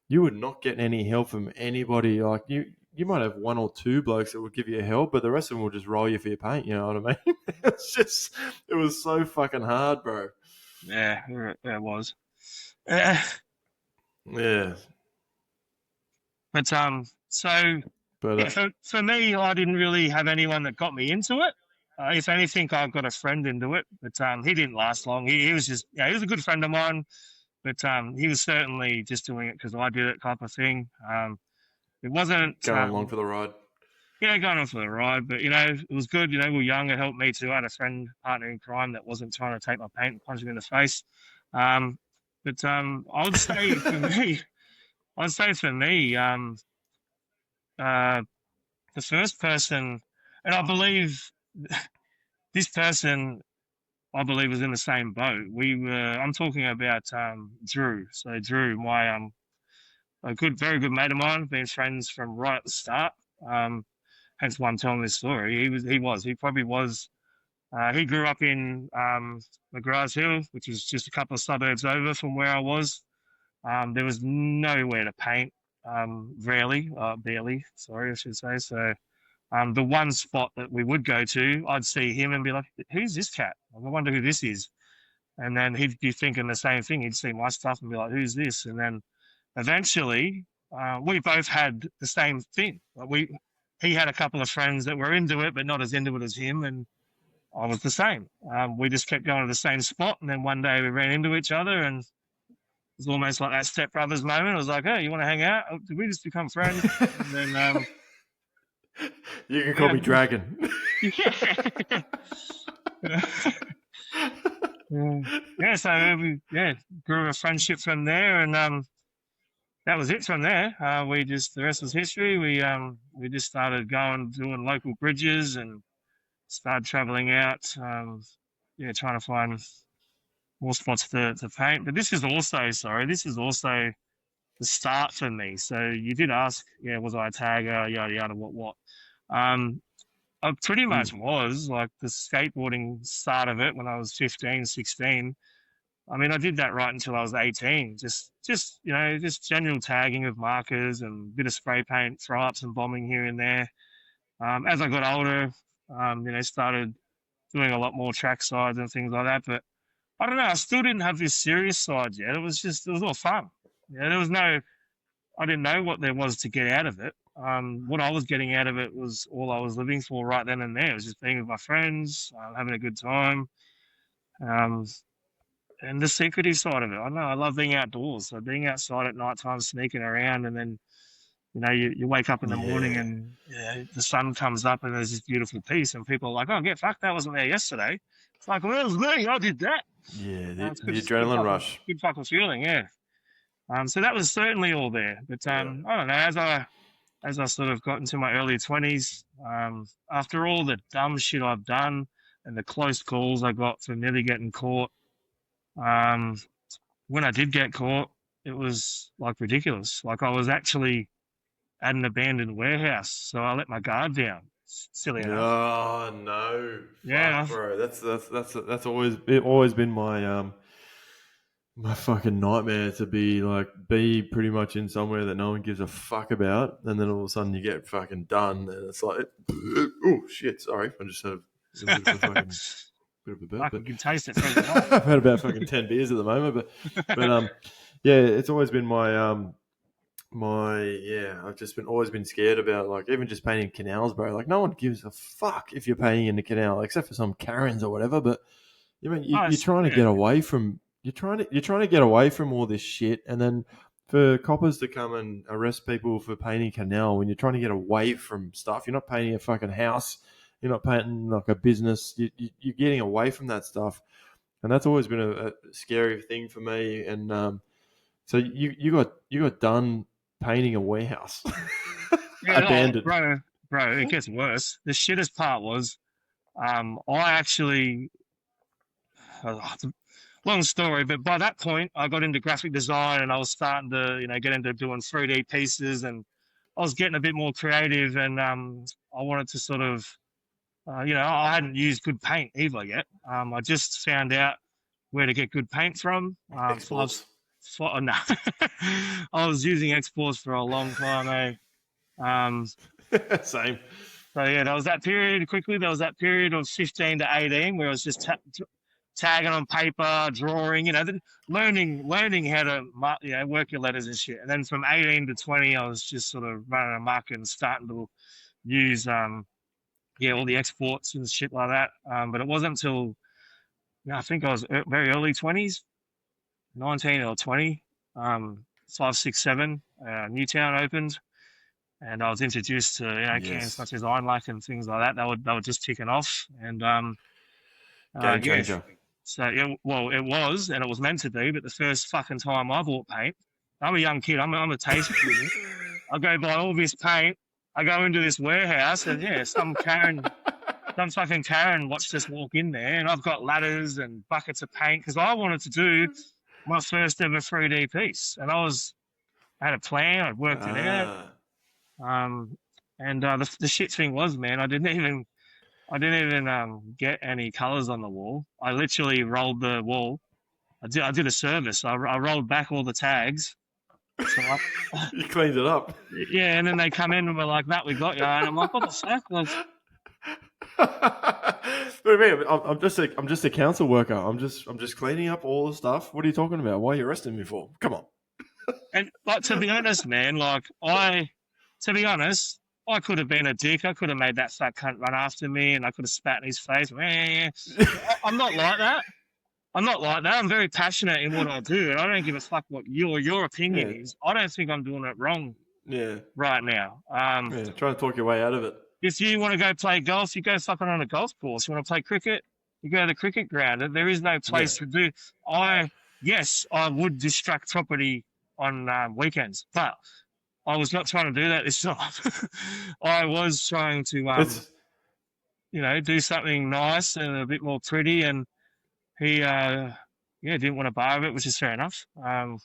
you would not get any help from anybody. Like you might have one or two blokes that would give you help, but the rest of them will just roll you for your paint. You know what I mean? It was so fucking hard, bro. Yeah, it was. Uh, Yeah, but so but yeah, for me, I didn't really have anyone that got me into it. If anything, I got a friend into it, but he didn't last long. He was just, he was a good friend of mine, but he was certainly just doing it because I did it, type of thing. It wasn't, going along for the ride. yeah, going on for the ride, but it was good. We were young. It helped me too. I had a friend, partner in crime, that wasn't trying to take my paint and punch me in the face. Um, but I would say for me, I'd say for me, uh, the first person, and I believe this person, I believe, was in the same boat. I'm talking about Drew. So Drew, my a very good mate of mine, been friends from right at the start. Um, Hence why I'm telling this story. He probably was. He grew up in McGrath's Hill, which is just a couple of suburbs over from where I was. There was nowhere to paint, barely, sorry, I should say. So the one spot that we would go to, I'd see him and be like, who's this cat? I wonder who this is. And then he'd be thinking the same thing. He'd see my stuff and be like, who's this? And then eventually, we both had the same thing. He had a couple of friends that were into it, but not as into it as him, and I was the same. We just kept going to the same spot, and then one day we ran into each other, and it was almost like that stepbrothers moment. I was like, "Hey, you want to hang out?" Oh, did we just become friends? And then, You can call yeah, me Dragon. yeah, yeah. So we grew a friendship from there, and that was it from there. The rest was history. We just started doing local bridges and started traveling out. Trying to find more spots to paint. But this is also the start for me. So you did ask, was I a tagger, yada yada, what? Um, I pretty much was like the skateboarding start of it when I was 15, 16. I mean, I did that right until I was 18. Just general tagging of markers and a bit of spray paint, throw ups and bombing here and there. As I got older, started doing a lot more track sides and things like that. But I don't know, I still didn't have this serious side yet. It was all fun. I didn't know what there was to get out of it. What I was getting out of it was all I was living for right then and there. It was just being with my friends, having a good time. Um, and the secretive side of it. I don't know. I love being outdoors. So being outside at night time, sneaking around, and then you wake up in the morning Yeah, and the sun comes up and there's this beautiful piece, and people are like, "Oh, get fucked! That wasn't there yesterday." It's like, well, it was me. I did that. yeah. It's The adrenaline rush. good fucking feeling. Yeah. So that was certainly all there. But Yeah. I don't know. As I sort of got into my early 20s, after all the dumb shit I've done and the close calls I got for nearly getting caught, um, when I did get caught, it was like ridiculous. Like I was actually at an abandoned warehouse, so I let my guard down. Silly enough. Oh no, fuck, Yeah. bro. That's always been my fucking nightmare to be pretty much in somewhere that no one gives a fuck about, and then all of a sudden you get fucking done, and it's like, oh shit, sorry, I just had a little bit of a fucking bit of a burp, I but can taste it from the night. I've had about fucking 10 beers at the moment, but yeah, it's always been I've just always been scared about like even just painting canals, bro. Like no one gives a fuck if you're painting in the canal, except for some Karens or whatever. But you're trying to get away from you're trying to get away from all this shit, and then for coppers to come and arrest people for painting canal when you're trying to get away from stuff, you're not painting a fucking house, you're not painting like a business, you're getting away from that stuff, and that's always been a scary thing for me. And so you got done painting a warehouse, Yeah, abandoned. bro. bro, it gets worse. The shittest part was, I actually, it's a long story, but by that point, I got into graphic design and I was starting to, get into doing 3D pieces, and I was getting a bit more creative, and I wanted to sort of, I hadn't used good paint either yet. I just found out where to get good paint from. Exports. No, I was using exports for a long time, Same. So yeah, there was that period. Quickly, there was that period of 15 to 18 where I was just tagging on paper, drawing, learning how to work your letters and shit. And then from 18 to 20, I was just sort of running amok and starting to use all the exports and shit like that. But it wasn't until I think I was very early 20s, 19 or 20, 5, 6, 7. Newtown opened, and I was introduced to cans such as Ironlac and things like that. They were just ticking off, and Game changer. So yeah, well, it was, and it was meant to be. But the first fucking time I bought paint, I'm a young kid. I'm a taste student. I go buy all this paint. I go into this warehouse, and some fucking Karen watched us walk in there, and I've got ladders and buckets of paint because I wanted to do my first ever 3D piece, and I had a plan. I'd worked it out. And the shit thing was, man, I didn't even get any colors on the wall. I literally rolled the wall. I did a service. I rolled back all the tags. So you cleaned it up. Yeah, and then they come in and we're like, "That we got you." And I'm like, "What the fuck?" What do you mean? I'm just a council worker. I'm just cleaning up all the stuff. What are you talking about? Why are you arresting me for? Come on. And to be honest, man, I could have been a dick. I could have made that fat cunt run after me, and I could have spat in his face. I'm not like that. I'm very passionate in what I do, and I don't give a fuck what your opinion is. I don't think I'm doing it wrong. Right now. Trying to talk your way out of it. If you want to go play golf, you go fucking on a golf course. You want to play cricket, you go to the cricket ground. There is no place to do. I would distract property on weekends, but I was not trying to do that this time. I was trying to, do something nice and a bit more pretty. And he, didn't want a bar of it, which is fair enough. And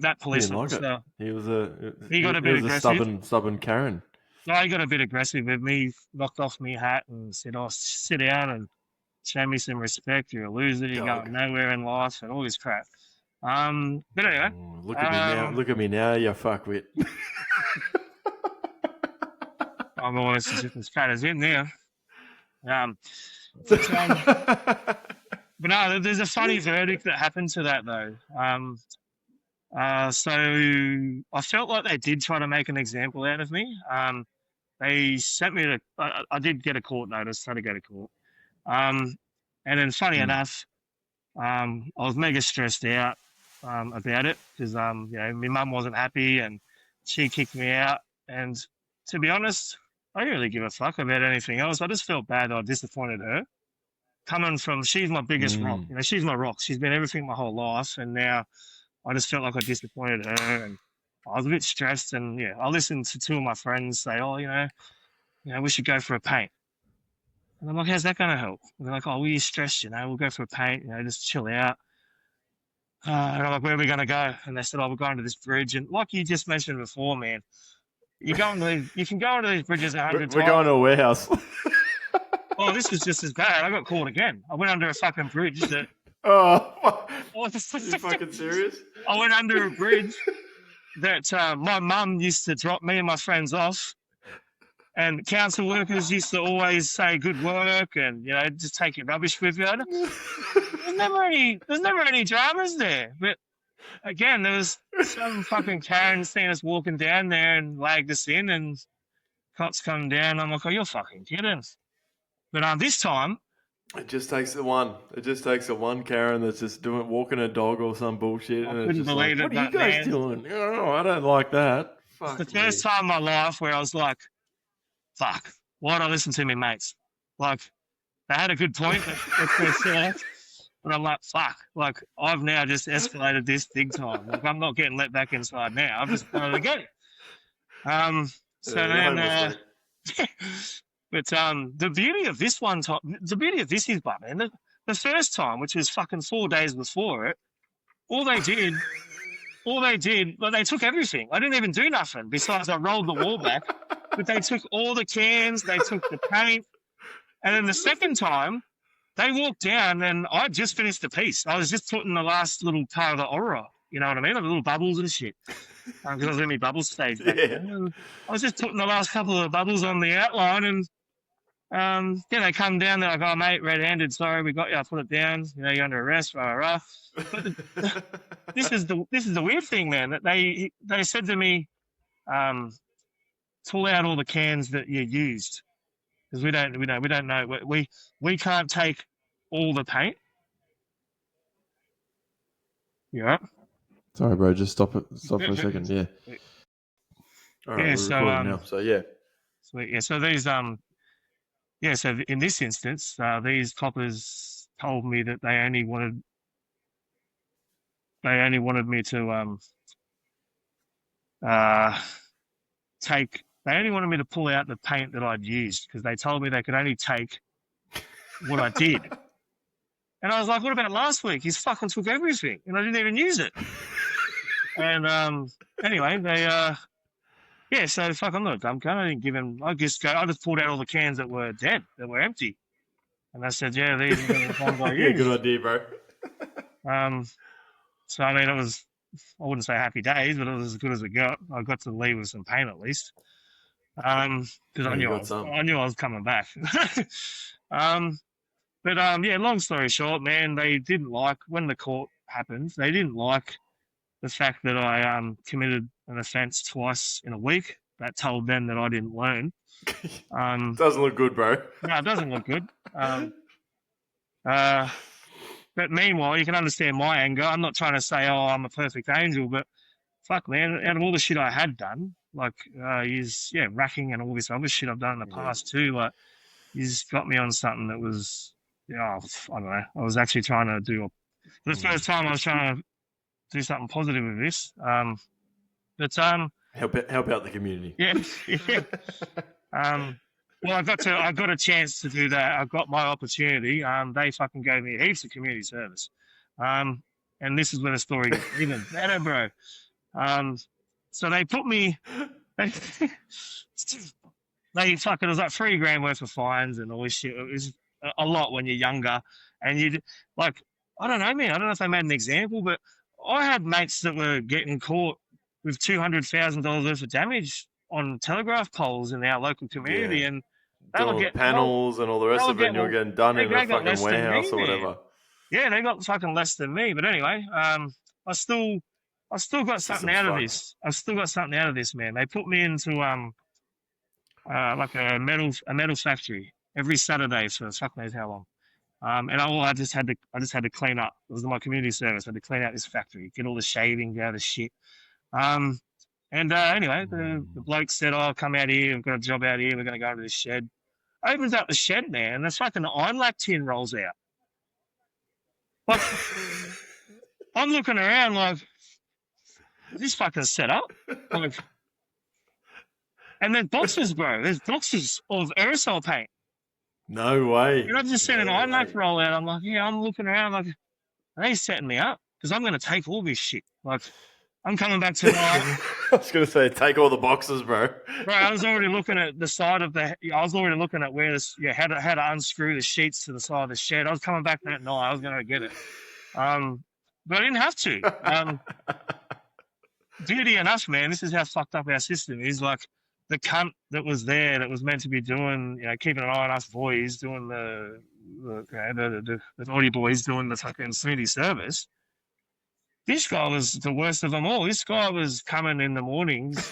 that police officer, he got a bit aggressive. Stubborn Karen. No, he got a bit aggressive with me, knocked off me hat and said, "Oh, sit down and show me some respect. You're a loser. You're going nowhere in life," and all this crap. But anyway, look at me now. Look at me now, you fuckwit. I'm almost as fat as him now. But no, there's a funny verdict that happened to that though. So I felt like they did try to make an example out of me. They sent me I did get a court notice, had to go to court. And then funny enough, I was mega stressed out about it because my mum wasn't happy and she kicked me out. And to be honest, I didn't really give a fuck about anything else. I just felt bad that I disappointed her. Coming from, she's my biggest rock. She's my rock. She's been everything my whole life, and now I just felt like I disappointed her, and I was a bit stressed. And I listened to two of my friends say, "Oh, we should go for a paint." And I'm like, "How's that going to help?" And they're like, "Oh, you're stressed, we'll go for a paint, just chill out." And I'm like, "Where are we going to go?" And they said, "Oh, we're going to this bridge." And like you just mentioned before, man, you can go into these bridges 100 times. We're going to a warehouse. Oh, this was just as bad. I got caught again. I went under a fucking bridge. Are you fucking serious? I went under a bridge that my mum used to drop me and my friends off, and council workers used to always say good work and just take your rubbish with you. There's never any dramas there. But again, there was some fucking Karen seen us walking down there and lagged us in, and cops come down. I'm like, "Oh, you're fucking kidding." But this time, it just takes the one. It just takes the one Karen that's just walking a dog or some bullshit. I couldn't believe it. What are you guys doing? Oh, I don't like that. It's the first time in my life where I was like, "Fuck, why'd I listen to me mates?" Like, they had a good point, but I'm like, "Fuck!" Like, I've now just escalated this big time. Like, I'm not getting let back inside now. I've just done it again. So then. But the beauty of this one time, the beauty of this is, but man, the first time, which was fucking 4 days before it, all they did, well, they took everything. I didn't even do nothing besides I rolled the wall back. But they took all the cans, they took the paint, and then the second time, they walked down and I just finished the piece. I was just putting the last little part of the aura, you know what I mean? Like the little bubbles and shit. Because I was in my bubble stage back then. And I was just putting the last couple of bubbles on the outline and then they come down, they're like, oh, mate, red-handed, sorry, we got you, I put it down, you know, you're under arrest, rah, rah. But this is the weird thing, man, that they said to me, pull out all the cans that you used. Because we don't know. We can't take all the paint. Yeah. Sorry, bro. Just stop for a second. Yeah. All right, we're recording now. So yeah. Sweet. Yeah. So these So in this instance, these coppers told me that they only wanted me to They only wanted me to pull out the paint that I'd used because they told me they could only take what I did. And I was like, what about last week? He's fucking took everything and I didn't even use it. And anyway, they so fuck, I'm not a dumb cunt. I didn't give him. I just pulled out all the cans that were dead, that were empty, and I said, "Yeah, these are the ones I used." Yeah, good idea, bro. So I mean, I wouldn't say happy days, but it was as good as it got. I got to leave with some paint at least, because I knew I was coming back. But long story short, man, they didn't like when the court happened. They didn't like the fact that I committed an offence twice in a week. That told them that I didn't learn. Doesn't look good, bro. No, it doesn't look good. But meanwhile, you can understand my anger. I'm not trying to say, oh, I'm a perfect angel, but fuck, man, out of all the shit I had done, like racking and all this other shit I've done in the past too, like he's got me on something that was, I don't know. I was actually trying to do. For the first time, I was trying to do something positive with this. Help out the community. Yeah. Well, I got a chance to do that. I got my opportunity. They fucking gave me heaps of community service. And this is where the story gets even better, bro. So they put me. It was like $3,000 worth of fines and all this shit. It was a lot when you're younger, and you like. I don't know, man. I don't know if they made an example, but I had mates that were getting caught with $200,000 worth of damage on telegraph poles in our local community, and they were getting panels and all the rest of it, and you're getting done in a fucking warehouse or whatever. Yeah, they got fucking less than me. But anyway, I still got something out of this. I've still got something out of this, man. They put me into like a metal factory every Saturday for fuck knows how long. And I just had to clean up. It was my community service. I had to clean out this factory, get all the shavings out of shit. Anyway, the bloke said, "Oh, come out here. We've got a job out here. We're going to go to this shed." Opens up the shed, man, and the fucking Einlac tin rolls out. Like, I'm looking around like, is this fucking set up? Like, and then boxes, bro. There's boxes of aerosol paint. No way. And I just seen an Einlac roll out. I'm like, yeah, I'm looking around like, are they setting me up? Because I'm going to take all this shit. Like, I'm coming back tonight. I was going to say, take all the boxes, bro. Bro, I was already looking at the side of I was already looking at where how to unscrew the sheets to the side of the shed. I was coming back that night. I was going to get it. But I didn't have to. Beauty enough, man. This is how fucked up our system is. Like, the cunt that was there, that was meant to be doing, keeping an eye on us boys, doing the naughty boys, doing the fucking community service. This guy was the worst of them all. This guy was coming in the mornings,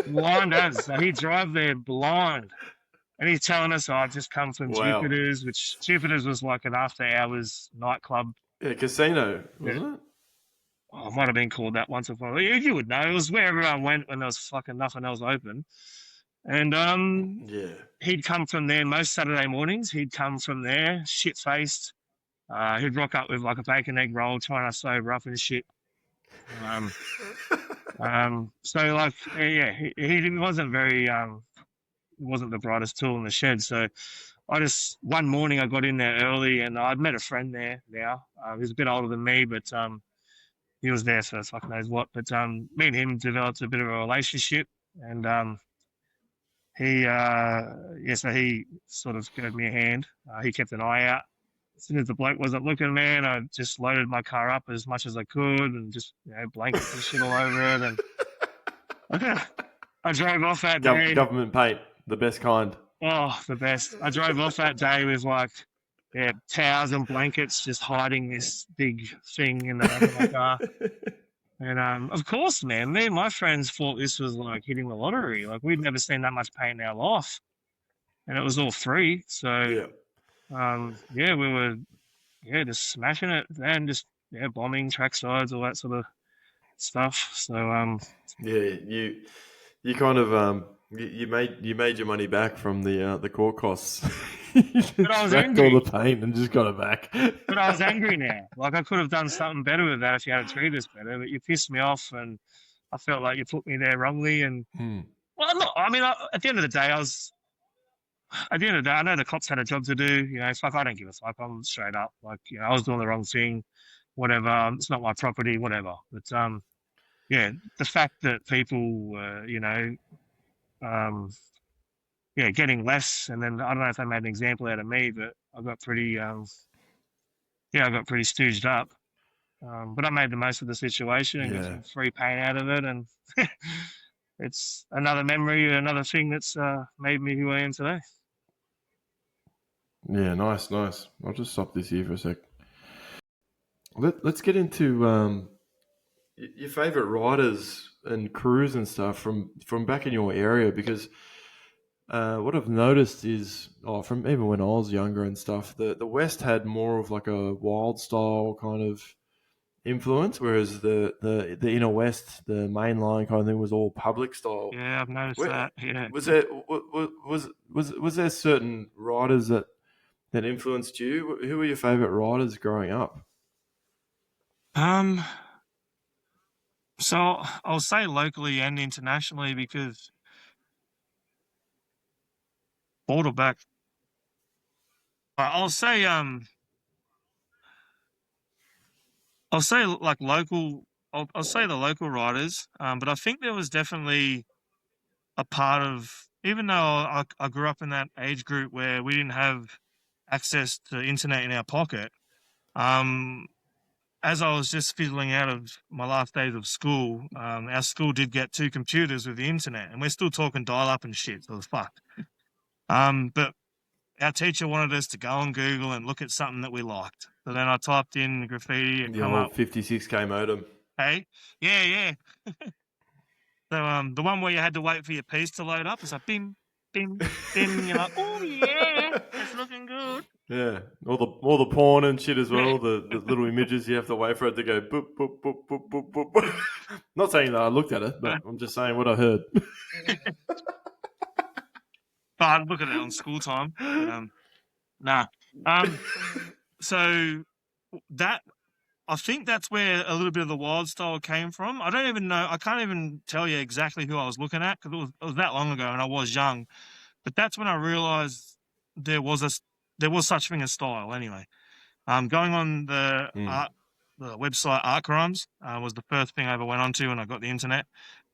blind as. So he'd drive there blind. And he's telling us, I've just come from Jupiter's, which Jupiter's was like an after-hours nightclub. Yeah, casino, wasn't it? Oh, it might have been called that once upon a while. You would know. It was where everyone went when there was fucking nothing else open. And he'd come from there most Saturday mornings. He'd come from there, shit-faced. He'd rock up with like a bacon egg roll, trying to sober up and shit. So like, he wasn't very wasn't the brightest tool in the shed. So one morning I got in there early, and I'd met a friend there now. He's a bit older than me, but he was there for fuck knows what. But me and him developed a bit of a relationship, and so he sort of gave me a hand. He kept an eye out. As soon as the bloke wasn't looking, man, I just loaded my car up as much as I could, and just blankets and shit all over it, and I drove off that day. Government paint, the best kind. Oh, the best. I drove off that day with towels and blankets, just hiding this big thing in the back of my car. And of course, man, me and my friends thought this was like hitting the lottery. Like, we'd never seen that much paint in our life, and it was all free. So, we were just smashing it and just bombing track sides, all that sort of stuff. So you kind of you made your money back from the court costs. But I was angry. All the paint and just got it back. But I was angry now. Like, I could have done something better with that if you had treated us better. But you pissed me off, and I felt like you put me there wrongly. And well, look, I mean, at the end of the day, I know the cops had a job to do. It's like, I don't give a fuck. I'm straight up. Like, I was doing the wrong thing. Whatever. It's not my property. Whatever. But the fact that people, getting less, and then I don't know if they made an example out of me, but I got pretty, stooged up. But I made the most of the situation and got some free paint out of it, and it's another memory, another thing that's made me who I am today. Yeah, nice. I'll just stop this here for a sec. Let's get into your favourite riders and crews and stuff from back in your area, because what I've noticed is, from even when I was younger and stuff, the West had more of like a wild style kind of influence, whereas the inner West, the mainline kind of thing, was all public style. Yeah, I've noticed that. Yeah. Was there certain riders that influenced you? Who were your favourite riders growing up? So I'll say locally and internationally, because border back. I'll say like local. I'll say the local riders. But I think there was definitely a part of, even though I grew up in that age group where we didn't have access to internet in our pocket. As I was just fizzling out of my last days of school, our school did get 2 computers with the internet, and we're still talking dial-up and shit, so it was fucked. But our teacher wanted us to go on Google and look at something that we liked. So then I typed in graffiti and come up 56K modem. Hey, yeah. So the one where you had to wait for your piece to load up, it's like bim, bim, bim. And you're like, oh yeah, it's looking good. Yeah, all the porn and shit as well. The little images, you have to wait for it to go boop boop boop boop boop boop boop. Not saying that I looked at it, but I'm just saying what I heard. But I'd look at it on school time. But, so that, I think that's where a little bit of the wild style came from. I don't even know. I can't even tell you exactly who I was looking at, because it was that long ago and I was young. But that's when I realised there was such thing as style. Anyway, going on the website Art Crimes was the first thing I ever went onto when I got the internet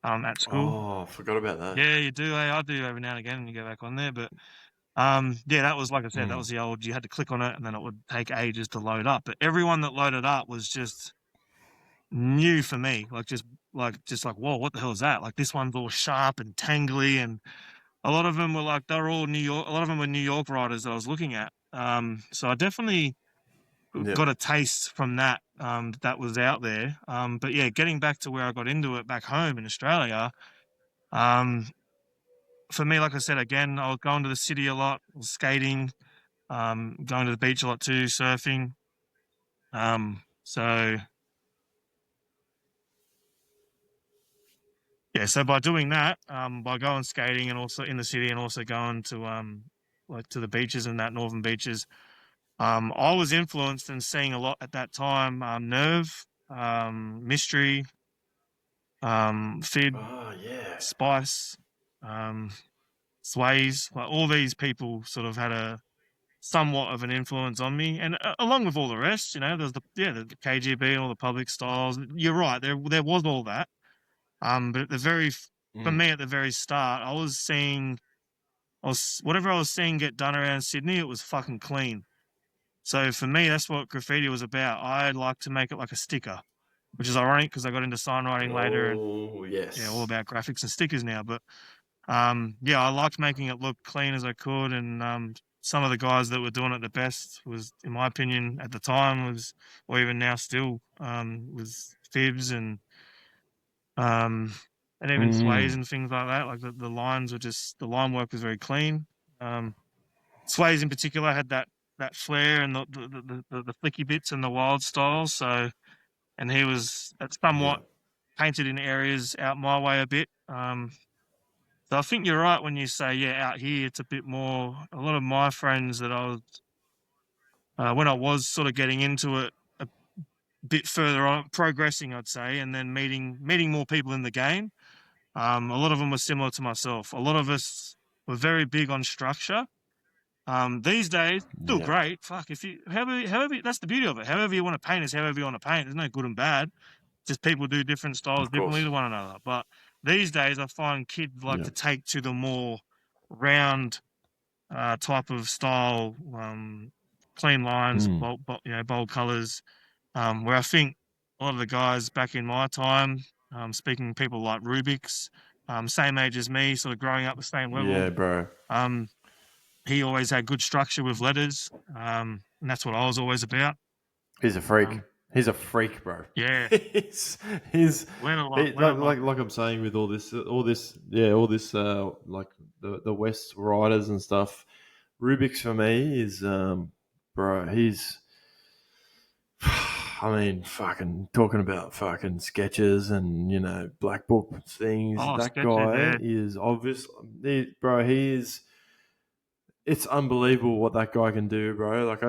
at school. Oh, forgot about that. Yeah, you do. I do every now and again, and you go back on there. But that was, like I said, that was the old. You had to click on it, and then it would take ages to load up. But everyone that loaded up was just new for me. Like whoa, what the hell is that? Like, this one's all sharp and tangly, and a lot of them were like, they're all New York. A lot of them were New York riders that I was looking at. So I definitely got a taste from that. That was out there. But yeah, getting back to where I got into it back home in Australia. For me, like I said, again, I was going to the city a lot, skating, going to the beach a lot too, surfing. So by doing that, by going skating and also in the city, and also going to to the beaches and that northern beaches, I was influenced and seeing a lot at that time. Nerve, Mystery, Fid, Spice. Sways, like all these people sort of had a somewhat of an influence on me, and along with all the rest, there's the KGB and all the public styles. You're right, there was all that. But for me at the very start, whatever I was seeing get done around Sydney, it was fucking clean. So for me, that's what graffiti was about. I like to make it like a sticker, which is ironic because I got into sign writing later and Oh yes. all about graphics and stickers now. But I liked making it look clean as I could, and some of the guys that were doing it the best was, in my opinion, at the time or even now still, was Fibs and even Sways and things like that. Like the lines were the line work was very clean. Sways in particular had that flair and the flicky bits and the wild styles. So, and he was somewhat painted in areas out my way a bit. So I think you're right when you say, out here it's a bit more. A lot of my friends that when I was sort of getting into it a bit further on, progressing, I'd say, and then meeting more people in the game. A lot of them were similar to myself. A lot of us were very big on structure. These days, still great. Fuck, if you however that's the beauty of it. However you want to paint is however you want to paint. There's no good and bad. Just people do different styles differently to one another. But these days, I find kids like to take to the more round type of style, clean lines, bold colors. Where I think a lot of the guys back in my time, speaking people like Rubik's, same age as me, sort of growing up the same level. Yeah, bro. He always had good structure with letters, and that's what I was always about. He's a freak. He's a freak, bro. Yeah, he's like I'm saying with all this, like the West writers and stuff. Rubik's for me is, bro. He's, I mean, fucking talking about fucking sketches and black book things. That sketches, guy is obvious, bro. He is. It's unbelievable what that guy can do, bro. Like,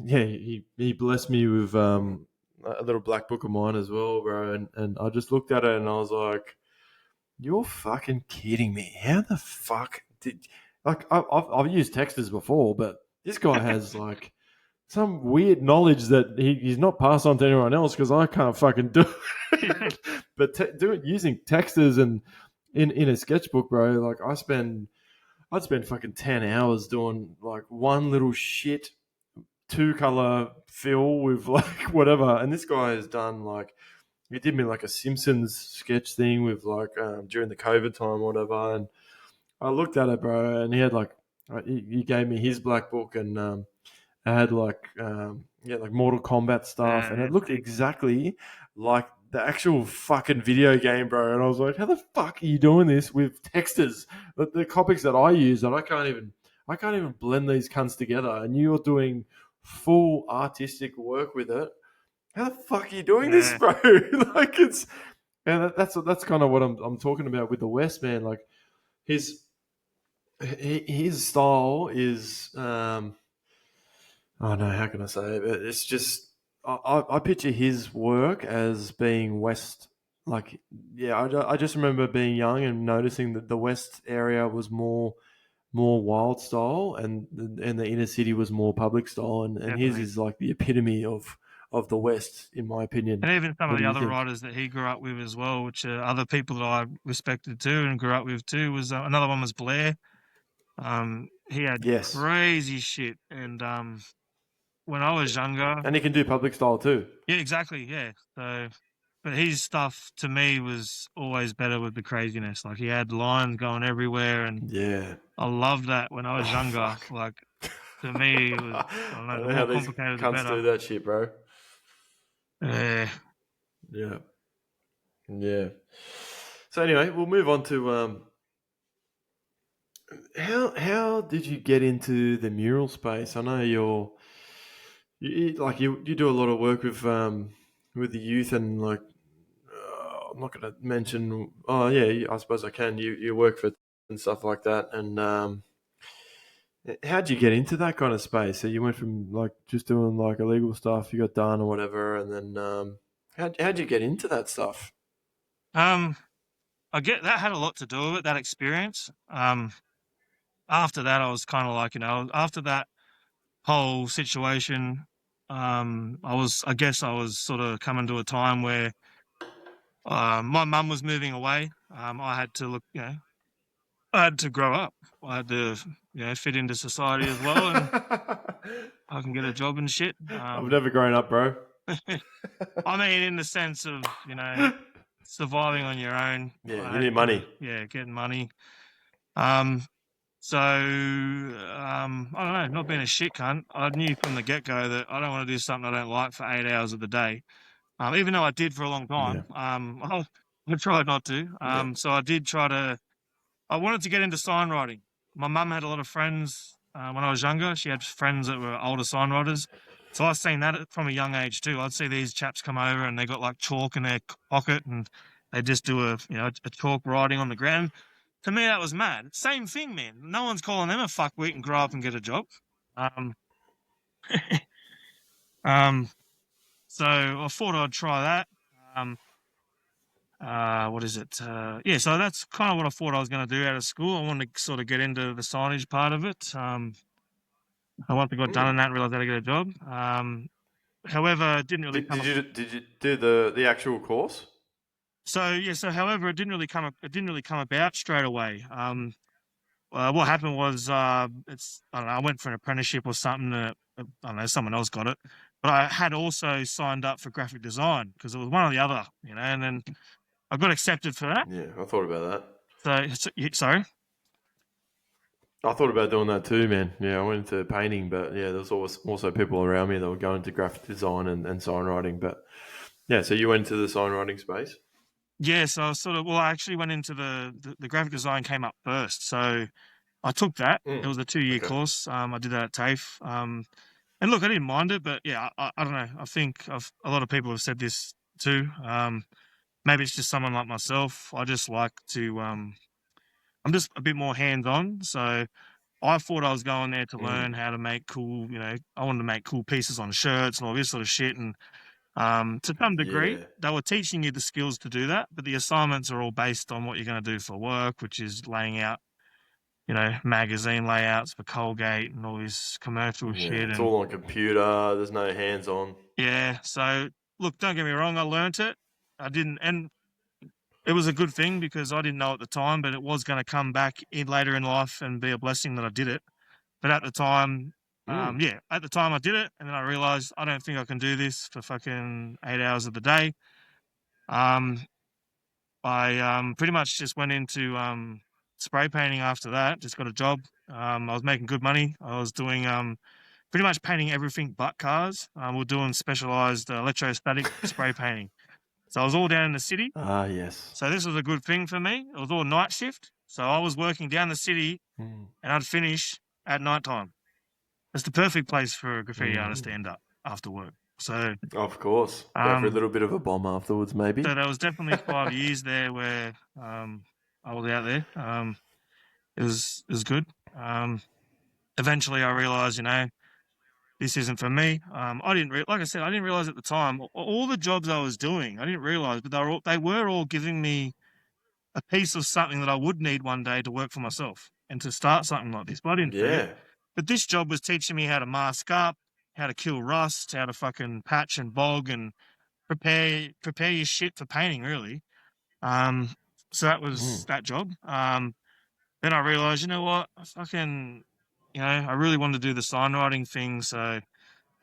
he blessed me with a little black book of mine as well, bro. And I just looked at it and I was like, "You're fucking kidding me! How the fuck did like I've used texters before, but this guy has like some weird knowledge that he's not passed on to anyone else because I can't fucking do it. But using texters and in a sketchbook, bro. Like I'd spend fucking 10 hours doing like one little shit 2-color fill with like whatever. And this guy has done like, he did me like a Simpsons sketch thing with like during the COVID time or whatever. And I looked at it, bro, and he had like, he gave me his black book and I had like, like Mortal Kombat stuff. And it looked exactly like the actual fucking video game, bro. And I was like, how the fuck are you doing this with textures? The copics that I use, that I can't even blend these cunts together. And you're doing full artistic work with it. How the fuck are you doing this, bro? Like that's kind of what I'm talking about with the West, man. Like his style is, oh no, how can I say it? It's just, I picture his work as being West. Like, I just remember being young and noticing that the West area was more wild style, and the inner city was more public style, and his is like the epitome of the West, in my opinion. And even some of the other writers that he grew up with as well, which are other people that I respected too and grew up with too, was another one was Blair. He had crazy shit, and when I was younger, and he can do public style too. Yeah, exactly. Yeah. So, but his stuff to me was always better with the craziness. Like he had lines going everywhere, and I loved that when I was younger. Fuck. Like to me, it was, I don't know, the more complicated, the better. Do that shit, bro. Yeah. So anyway, we'll move on to how did you get into the mural space? I know you do a lot of work with the youth, and like I'm not going to mention. Oh yeah, I suppose I can. You work for and stuff like that. And how'd you get into that kind of space? So you went from like just doing like illegal stuff, you got done or whatever, and then how'd you get into that stuff? I get that had a lot to do with it, that experience. After that, I was kind of like, after that whole situation, I guess I was sort of coming to a time where my mum was moving away. I had to I had to grow up. I had to, fit into society as well, and I can get a job and shit. I've never grown up, bro. I mean, in the sense of, surviving on your own. Yeah, I you had need money. getting money. So, I don't know, not being a shit cunt, I knew from the get-go that I don't want to do something I don't like for 8 hours of the day. Even though I did for a long Yeah. time. I tried not to. Yeah. So I wanted to get into signwriting. My mum had a lot of friends when I was younger. She had friends that were older signwriters. So I seen that from a young age too. I'd see these chaps come over and they got like chalk in their pocket and they just do a chalk writing on the ground. To me, that was mad. Same thing, man. No one's calling them a fuckwit and grow up and get a job. Um, so I thought I'd try that. What is it? Yeah, so that's kind of what I thought I was going to do out of school. I wanted to sort of get into the signage part of it. I once I got done in that, realized I had to get a job. However, it didn't really come. Did you do the actual course? So however, it didn't really come about straight away. What happened was, I don't know, I went for an apprenticeship or something. I don't know, someone else got it, but I had also signed up for graphic design because it was one or the other, and then I got accepted for that. Yeah, I thought about So sorry. that. I thought about doing that too, man. Yeah, I went into painting, but yeah, there's always also people around me that were going to graphic design and signwriting. But yeah, so you went to the signwriting space? Yeah, so I actually went into the graphic design came up first. So I took that. It was a 2-year Okay. course. I did that at TAFE. And look, I didn't mind it, but yeah, I don't know. I think a lot of people have said this too. Maybe it's just someone like myself. I just like to, I'm just a bit more hands-on. So I thought I was going there to learn how to make cool, I wanted to make cool pieces on shirts and all this sort of shit. And to some degree, Yeah. they were teaching you the skills to do that, but the assignments are all based on what you're going to do for work, which is laying out, magazine layouts for Colgate and all this commercial Yeah, shit. it's And all on computer. There's no hands-on. yeah, so look, don't get me wrong, I learnt it. I didn't, and it was a good thing because I didn't know at the time, but it was going to come back in later in life and be a blessing that I did it. But at the time, at the time I did it, and then I realized I don't think I can do this for fucking 8 hours of the day. I pretty much just went into spray painting after that. Just got a job. I was making good money. I was doing pretty much painting everything but cars. We're doing specialized electrostatic spray painting. So I was all down in the city. Ah, yes. So this was a good thing for me. It was all night shift. So I was working down the city and I'd finish at night time. It's the perfect place for a graffiti artist to end up after work. So, Of course. Go for a little bit of a bomb afterwards, maybe. so there was definitely 5 years there where I was out there. It was good. Eventually, I realized, this isn't for me. I didn't like I said, I didn't realize at the time all the jobs I was doing. I didn't realize, but they were all giving me a piece of something that I would need one day to work for myself and to start something like this. But I didn't see it. Yeah. But this job was teaching me how to mask up, how to kill rust, how to fucking patch and bog and prepare your shit for painting, really. So that was that job. Then I realized, you know what, I really wanted to do the signwriting thing. So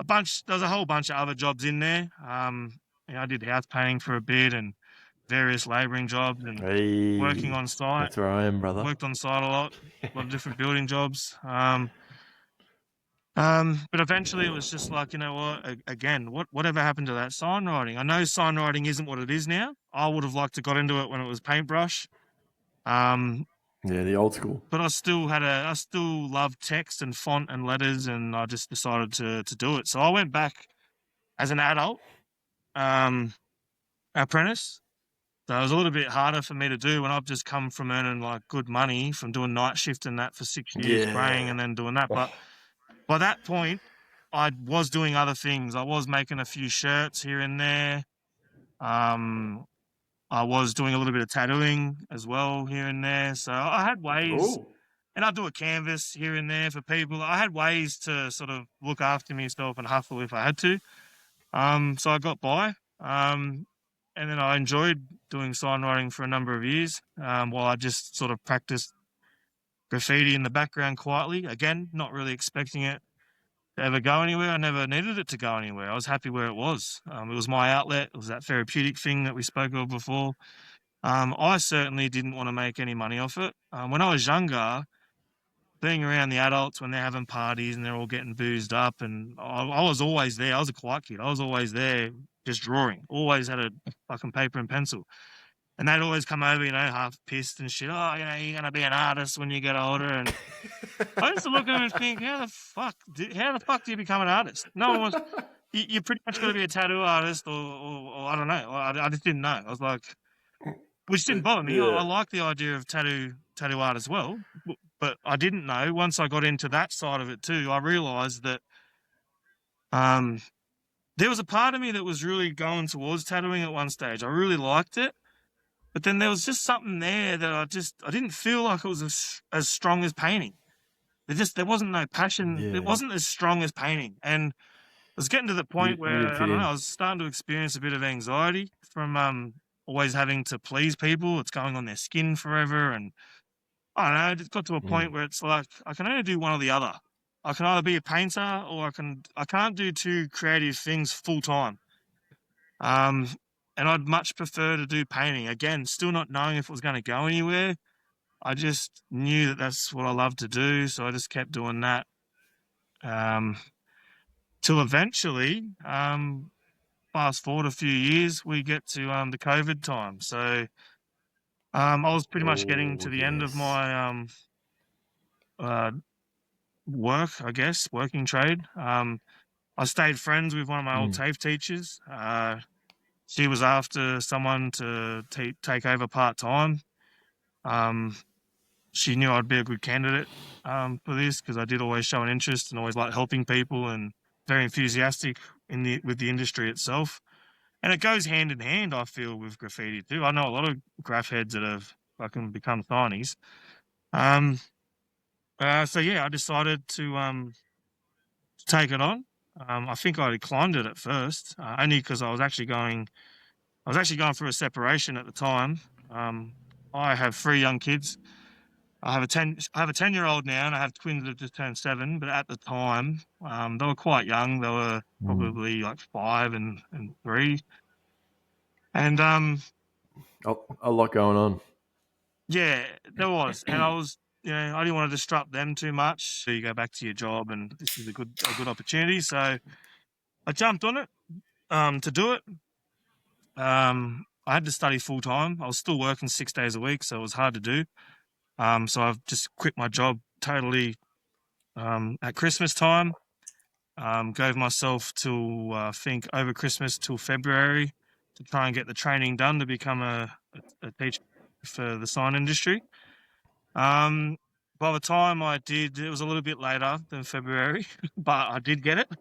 there's a whole bunch of other jobs in there. I did house painting for a bit and various labouring jobs and working Hey, on site. that's where I am, brother. Worked on site a lot of different building jobs. But eventually it was just like, you know what, again, whatever happened to that signwriting? I know signwriting isn't what it is now. I would have liked to got into it when it was paintbrush. Yeah, the old school. But I still loved text and font and letters, and I just decided to do it. So I went back as an adult, apprentice. So it was a little bit harder for me to do when I've just come from earning like good money from doing night shift and that for 6 years, spraying and then doing that. But by that point, I was doing other things. I was making a few shirts here and there. I was doing a little bit of tattooing as well here and there. So I had ways, Oh, and I'd do a canvas here and there for people. I had ways to sort of look after myself and hustle if I had to. So I got by. And then I enjoyed doing sign writing for a number of years, while I just sort of practiced graffiti in the background quietly. Again, not really expecting it to ever go anywhere. I never needed it to go anywhere. I was happy where it was. It was my outlet. It was that therapeutic thing that we spoke of before. I certainly didn't want to make any money off it. When I was younger, being around the adults when they're having parties and they're all getting boozed up, and I was always there. I was a quiet kid. I was always there just drawing. Always had a fucking paper and pencil. And they'd always come over, half pissed and shit. Oh, you're going to be an artist when you get older. And I used to look at them and think, how the fuck do you become an artist? No one wants, you pretty much got to be a tattoo artist or I don't know. I just didn't know. I was like, which didn't bother me. I yeah, like the idea of tattoo art as well, but I didn't know. Once I got into that side of it too, I realised that um, there was a part of me that was really going towards tattooing at one stage. I really liked it, but then there was just something there that I didn't feel like it was as strong as painting. There wasn't no passion. It yeah. wasn't as strong as painting, and I was getting to the point You didn't where I fit don't know. in. I was starting to experience a bit of anxiety from always having to please people. It's going on their skin forever, and I don't know. It got to a Mm. point where it's like I can only do one or the other. I can either be a painter or I can't do two creative things full time. Um, and I'd much prefer to do painting. Again, still not knowing if it was going to go anywhere. I just knew that that's what I love to do, so I just kept doing that. Um, till eventually, fast forward a few years, we get to the COVID time. So I was pretty much getting Oh, to the end of yes. my uh, work, I guess, working trade. I stayed friends with one of my old Mm. TAFE teachers. She was after someone to take over part time. Um, she knew I'd be a good candidate for this because I did always show an interest and always like helping people and very enthusiastic with the industry itself. And it goes hand in hand, I feel, with graffiti too. I know a lot of graph heads that have fucking become signies. Um, so yeah, I decided to take it on. I think I declined it at first, only because I was actually going through a separation at the time. I have 3 young kids. I have a 10-year-old now, and I have twins that have just turned 7. But at the time, they were quite young. They were Mm. probably like 5 and 3. And A lot going on. yeah, there was. And I was, I didn't want to disrupt them too much. So you go back to your job, and this is a good opportunity. So I jumped on it to do it. I had to study full time. I was still working 6 days a week, so it was hard to do. So I've just quit my job totally at Christmas time. Gave myself till I think over Christmas till February to try and get the training done to become a teacher for the sign industry. Um, by the time I did, it was a little bit later than February, but I did get it.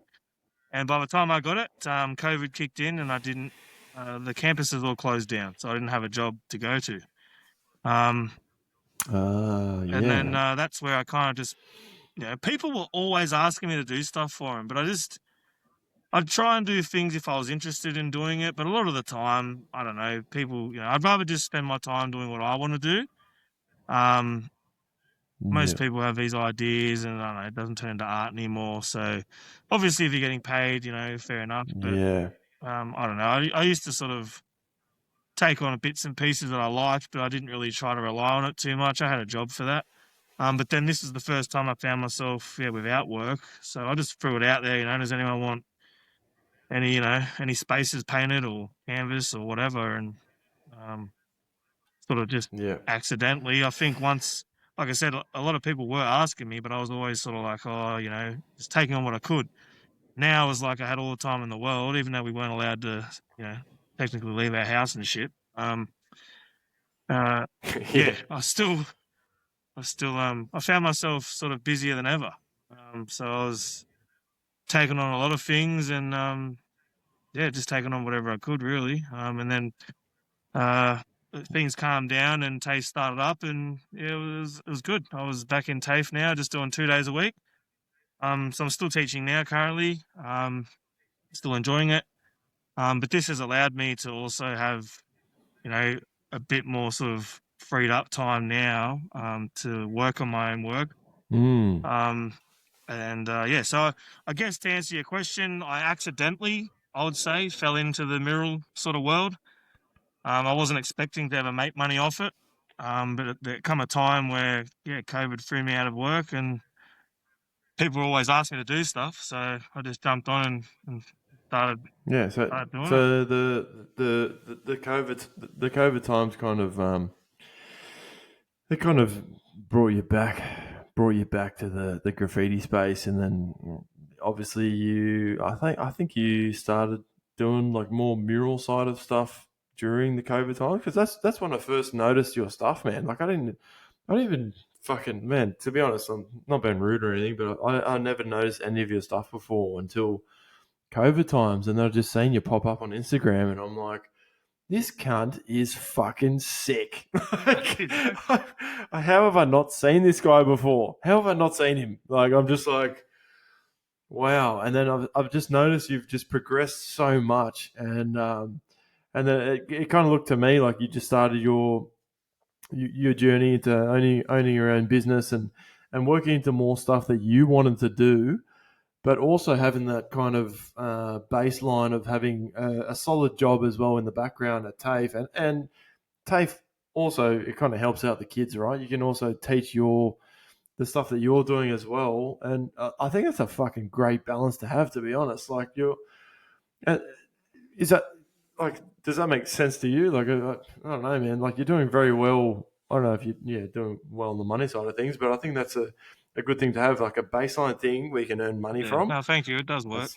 And by the time I got it, COVID kicked in, and I didn't. The campuses all closed down, so I didn't have a job to go to. Um, and then Yeah. that's where I kind of just, people were always asking me to do stuff for them, but I'd try and do things if I was interested in doing it. But a lot of the time, I don't know, people, I'd rather just spend my time doing what I want to do. Um, Yeah. most people have these ideas, and I don't know, it doesn't turn into art anymore. So obviously, if you're getting paid, fair enough. But Yeah. I don't know. I used to sort of take on bits and pieces that I liked, but I didn't really try to rely on it too much. I had a job for that. But then this is the first time I found myself, without work. So I just threw it out there, does anyone want any spaces painted or canvas or whatever? And um, sort of just Yeah. accidentally, I think once, like I said, a lot of people were asking me, but I was always sort of like, oh, just taking on what I could. Now it was like I had all the time in the world, even though we weren't allowed to, technically leave our house and shit. Uh, yeah, Yeah. I found myself sort of busier than ever. So I was taking on a lot of things and, yeah, just taking on whatever I could really. And then, things calmed down and TAFE started up, and yeah, it was good. I was back in TAFE now, just doing 2 days a week. So I'm still teaching now currently. Still enjoying it. But this has allowed me to also have, you know, a bit more sort of freed up time now to work on my own work. Mm. Yeah, so I guess to answer your question, I accidentally, I would say, fell into the mural sort of world. I wasn't expecting to ever make money off it. But there come a time where, yeah, COVID threw me out of work and people were always asking me to do stuff. So I just jumped on and started, Yeah. started doing it. So the COVID times kind of it kind of brought you back to the graffiti space, and then obviously I think you started doing like more mural side of stuff during the COVID time, because that's when I first noticed your stuff, man. Like I didn't even fucking, man. To be honest, I'm not being rude or anything, but I never noticed any of your stuff before until COVID times, and I've just seen you pop up on Instagram, and I'm like, this cunt is fucking sick. How have I not seen this guy before? How have I not seen him? Like, I'm just like, wow. And then I've just noticed you've just progressed so much, and then it kind of looked to me like you just started your journey into owning your own business, and working into more stuff that you wanted to do, but also having that kind of baseline of having a solid job as well in the background at TAFE. And TAFE also, it kind of helps out the kids, right? You can also teach the stuff that you're doing as well. And I think it's a fucking great balance to have, to be honest. Like, uh, is that, like, does that make sense to you? Like, I don't know, man. Like, you're doing very well. I don't know if you're doing well on the money side of things, but I think that's a good thing to have, like a baseline thing we can earn money Yeah, from. no, thank you. It does work. That's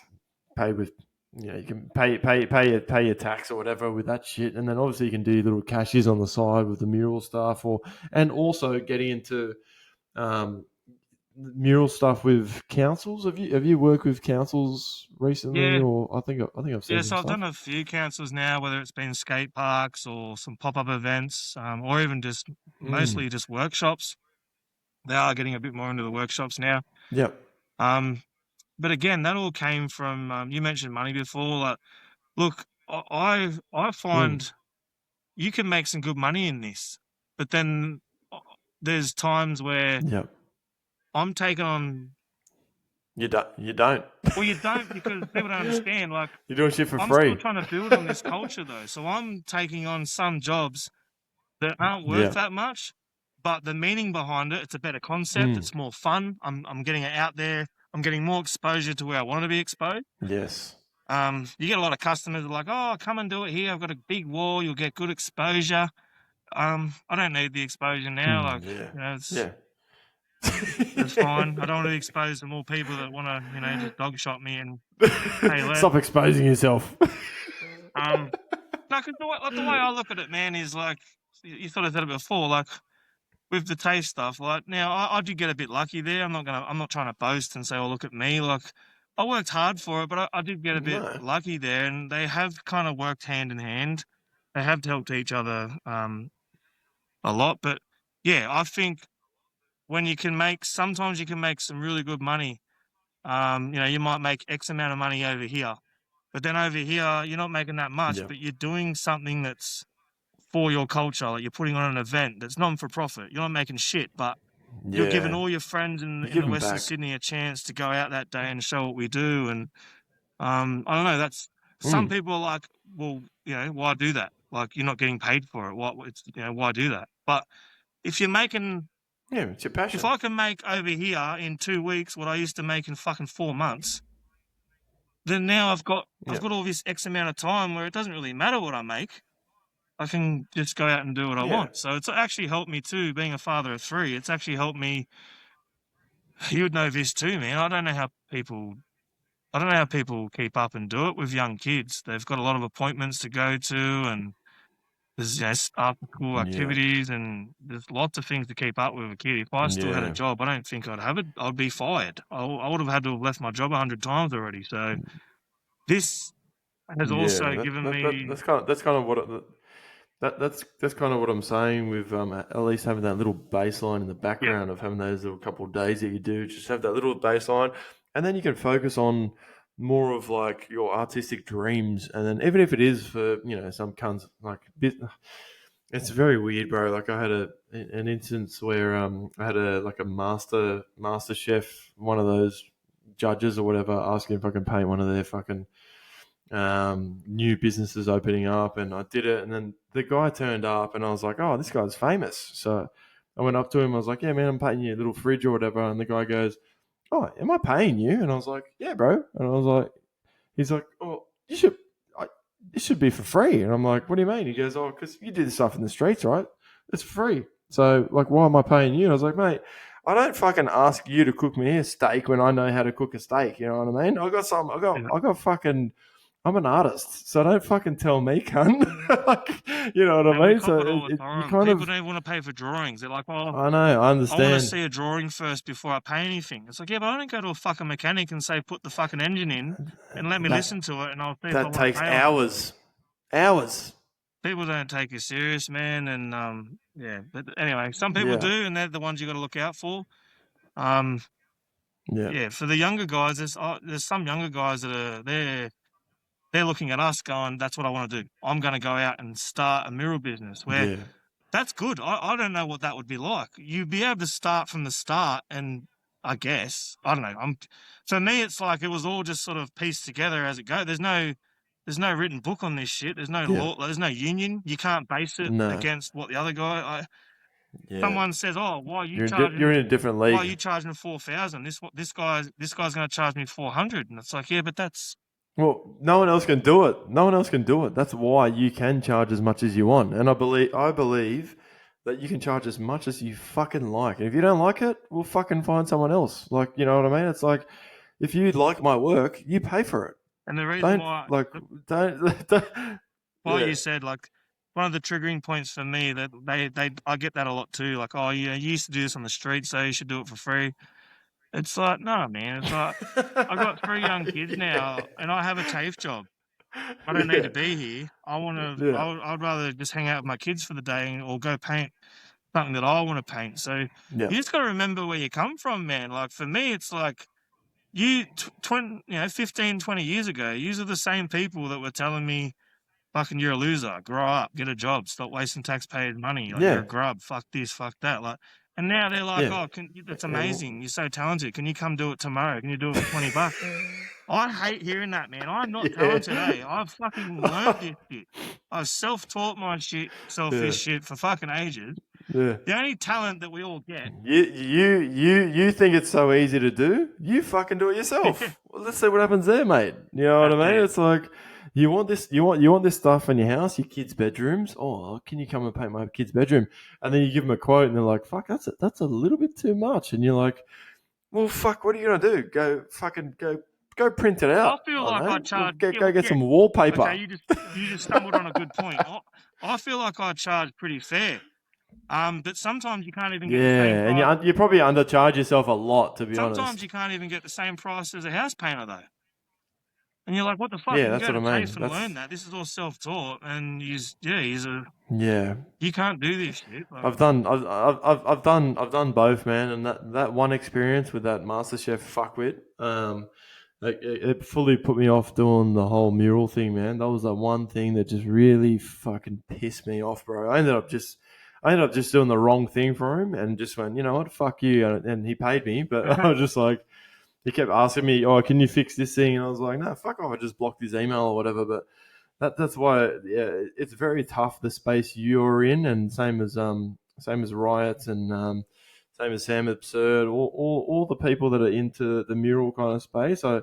pay with, you can pay your tax or whatever with that shit, and then obviously you can do little cashes on the side with the mural stuff, and also getting into um, mural stuff with councils. Have you worked with councils recently, Yeah, or I think I've yeah. seen some So I've stuff. done a few councils now, whether it's been skate parks or some pop-up events, or even just Mm. mostly just workshops. They are getting a bit more into the workshops now. Yep. Um, but again, that all came from you mentioned money before. Like, look, I Mm. find you can make some good money in this, but then uh, there's times where Yep. I'm taking on. You don't. You don't. Well, you don't, because people don't understand. Like, You're doing shit for I'm still free. trying to build on this culture though, so I'm taking on some jobs that aren't worth Yeah. that much, but the meaning behind it, it's a better concept. Mm. It's more fun. I'm getting it out there. I'm getting more exposure to where I want to be exposed. Yes. You get a lot of customers that are like, "Oh, come and do it here. I've got a big wall. You'll get good exposure." I don't need the exposure now. Mm. Like, Yeah. you know, Yeah. it's fine. I don't want to be exposed to more people that want to, you know, just dog shot me and pay less. Stop exposing yourself. Um, no, because the way I look at it, man, is like you sort of said it before. Like, with the taste stuff, like now I did get a bit lucky there. I'm not trying to boast and say, "Oh, look at me." Like, I worked hard for it, but I did get a bit No. lucky there, and they have kind of worked hand in hand. They have helped each other a lot. But yeah, I think when you can make, sometimes you can make some really good money. You know, you might make X amount of money over here, but then over here you're not making that much, Yeah. but you're doing something that's for your culture. Like, you're putting on an event that's non for profit. You're not making shit, but you're giving Yeah. all your friends You in give the them Western back. Sydney a chance to go out that day and show what we do. And I don't know. That's some Mm. people are like, well, you know, why do that? Like, you're not getting paid for it. What it's, you know, why do that? But if you're making, Yeah, it's your if passion. I can make over here in 2 weeks what I used to make in fucking 4 months, then now I've Yeah. got all this X amount of time where it doesn't really matter what I make. I can just go out and do what I Yeah. want. So it's actually helped me too, being a father of three. It's actually helped me. You would know this too, man. I don't know how people keep up and do it with young kids. They've got a lot of appointments to go to, and there's, you know, after school Yeah. activities, and there's lots of things to keep up with a kid. If I still had a Yeah. job, I don't think I'd have it. I'd be fired. I would have had to have left my job 100 times already. So this has Yeah. also given That me, that's kind of what That's kind of what I'm saying with at least having that little baseline in the Yeah. background of having those little couple of days that you do. Just have that little baseline, and then you can focus on more of like your artistic dreams. And then even if it is for some cunts like it's very weird, bro. Like I had an instance where I had a master chef, one of those judges or whatever, asking if I can paint one of their fucking new businesses opening up, and I did it. And then the guy turned up, and I was like, "Oh, this guy's famous." So I went up to him. I was like, "Yeah, man, I'm painting you a little fridge or whatever." And the guy goes, "Oh, am I paying you?" And I was like, "Yeah, bro." And I was like, "He's like, oh, you should." This should be for free. And I'm like, what do you mean? He goes, oh, because you do this stuff in the streets, right? It's free. So, like, why am I paying you? And I was like, mate, I don't fucking ask you to cook me a steak when I know how to cook a steak. You know what I mean? I got fucking, I'm an artist. So don't fucking tell me, cunt. Like, you know what I mean? So all the you time. kind People of, don't want to pay for drawings. They're like, oh, I know, I I want to understand. see a drawing first before I pay anything. It's like, yeah, but I don't go to a fucking mechanic and say, put the fucking engine in and let me listen to it and I'll see if I That want to takes pay or not. hours. Hours. People don't take you serious, man. And, yeah, but anyway, some people Yeah. do, and they're the ones you got to look out for. Yeah. Yeah, for the younger guys, there's some younger guys that are they're looking at us going, that's what I want to do. I'm going to go out and start a mural business where Yeah. that's good. I don't know what that would be like. You'd be able to start from the start, and I guess I don't know. For me, it's like it was all just sort of pieced together as it goes. There's no written book on this shit. There's no Yeah. law. There's no union. You can't base it No. against what the other guy. Yeah. Someone says, "Oh, why are you You're charging? in a different Why are league. you charging 4,000? This guy's going to charge me 400." And it's like, yeah, but that's Well, no one else can do it. No one else can do it. That's why you can charge as much as you want. And I believe that you can charge as much as you fucking like. And if you don't like it, we'll fucking find someone else. Like, you know what I mean? It's like, if you like my work, you pay for it. and the reason Don't why. don't. Like Yeah. you said, like one of the triggering points for me that I get that a lot too. Like, oh, yeah, you used to do this on the street, so you should do it for free. It's like, no, man. It's like I got 3 young kids now, and I have a TAFE job. I don't need to be here. I want to. Yeah. I'd rather just hang out with my kids for the day or go paint something that I want to paint. So Yeah. you just got to remember where you come from, man. Like for me, it's like you 15, 20 years ago, you are the same people that were telling me, fucking, you're a loser. Grow up, get a job, stop wasting taxpayers' money. Like, you're a Yeah. grub. Fuck this, fuck that. Like, and now they're like, Yeah. oh, that's amazing. You're so talented. Can you come do it tomorrow? Can you do it for $20? I hate hearing that, man. I'm not talented, eh? I've fucking learnt this shit. I've self-taught this shit for fucking ages. Yeah. The only talent that we all get. You think it's so easy to do? You fucking do it yourself. Well, let's see what happens there, mate. You know what I mean? it. It's like you want this stuff in your house, your kids' bedrooms. Oh, can you come and paint my kid's bedroom? And then you give them a quote, and they're like, "Fuck, that's a little bit too much." And you're like, "Well, fuck, what are you gonna do? Go print it out." I feel like I charge. Go get some wallpaper. Okay, you just stumbled on a good point. I feel like I charge pretty fair. But sometimes you can't even get the same price. And you probably undercharge yourself a lot, to be honest. Sometimes you can't even get the same price as a house painter, though. And you're like, what the fuck? Yeah, you that's go what to I mean. TAFE and learn that. This is all self-taught, and he's a. Yeah. You can't do this shit. Like, I've done both, man, and that one experience with that MasterChef fuckwit, it fully put me off doing the whole mural thing, man. That was the one thing that just really fucking pissed me off, bro. I ended up just doing the wrong thing for him, and just went, you know what, fuck you, and he paid me, but I was just like, he kept asking me, oh, can you fix this thing? And I was like, no, fuck off, I just blocked his email or whatever, but. That's why it's very tough, the space you're in, and same as Riots and same as Sam Absurd, all the people that are into the mural kind of space. I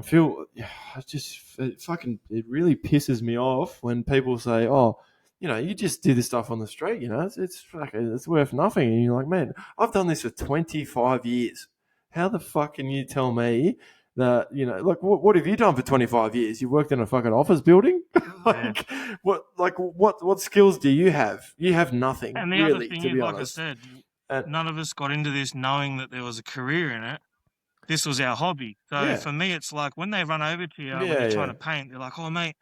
feel it really pisses me off when people say, oh, you just do this stuff on the street, it's worth nothing, and you're like, man, I've done this for 25 years. How the fuck can you tell me that, like, what have you done for 25 years? You worked in a fucking office building? What skills do you have? You have nothing. And the really, other thing to is, be like honest. I said, none of us got into this knowing that there was a career in it. This was our hobby. So for me, it's like when they run over to you when you're trying to paint, they're like, oh, mate,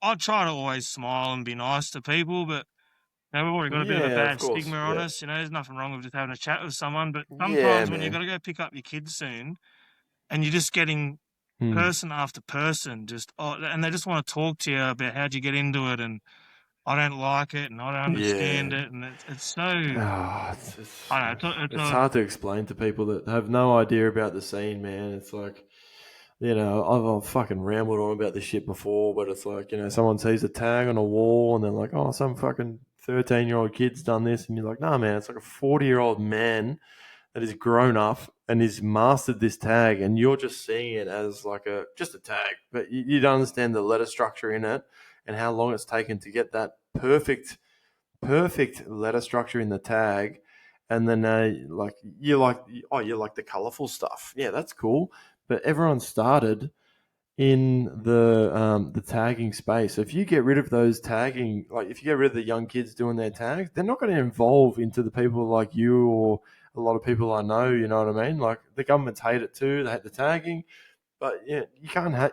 I try to always smile and be nice to people, but we've already got a bit of a Yeah, of bad course. stigma on Yeah. us. There's nothing wrong with just having a chat with someone, but Yeah, sometimes when you've got man. to go pick up your kids soon, and you're just getting Hmm. person after person, and they just want to talk to you about how'd you get into it, and I don't like it, and I don't Yeah. understand it, and it's so. Ah, I don't know. it's hard to explain to people that have no idea about the scene, man. It's like, I've fucking rambled on about this shit before, but it's like, someone sees a tag on a wall and they're like, oh, some fucking 13-year-old kid's done this. And you're like, no, man, it's like a 40-year-old man that is grown up and has mastered this tag. And you're just seeing it as like just a tag, but you don't understand the letter structure in it and how long it's taken to get that perfect letter structure in the tag. And then you like the colorful stuff. Yeah, that's cool. But everyone started in the tagging space. So if you get rid of those tagging, like if you get rid of the young kids doing their tags, they're not going to evolve into the people like you or a lot of people I know. You know what I mean? Like the governments hate it too. They hate the tagging, but yeah, you can't have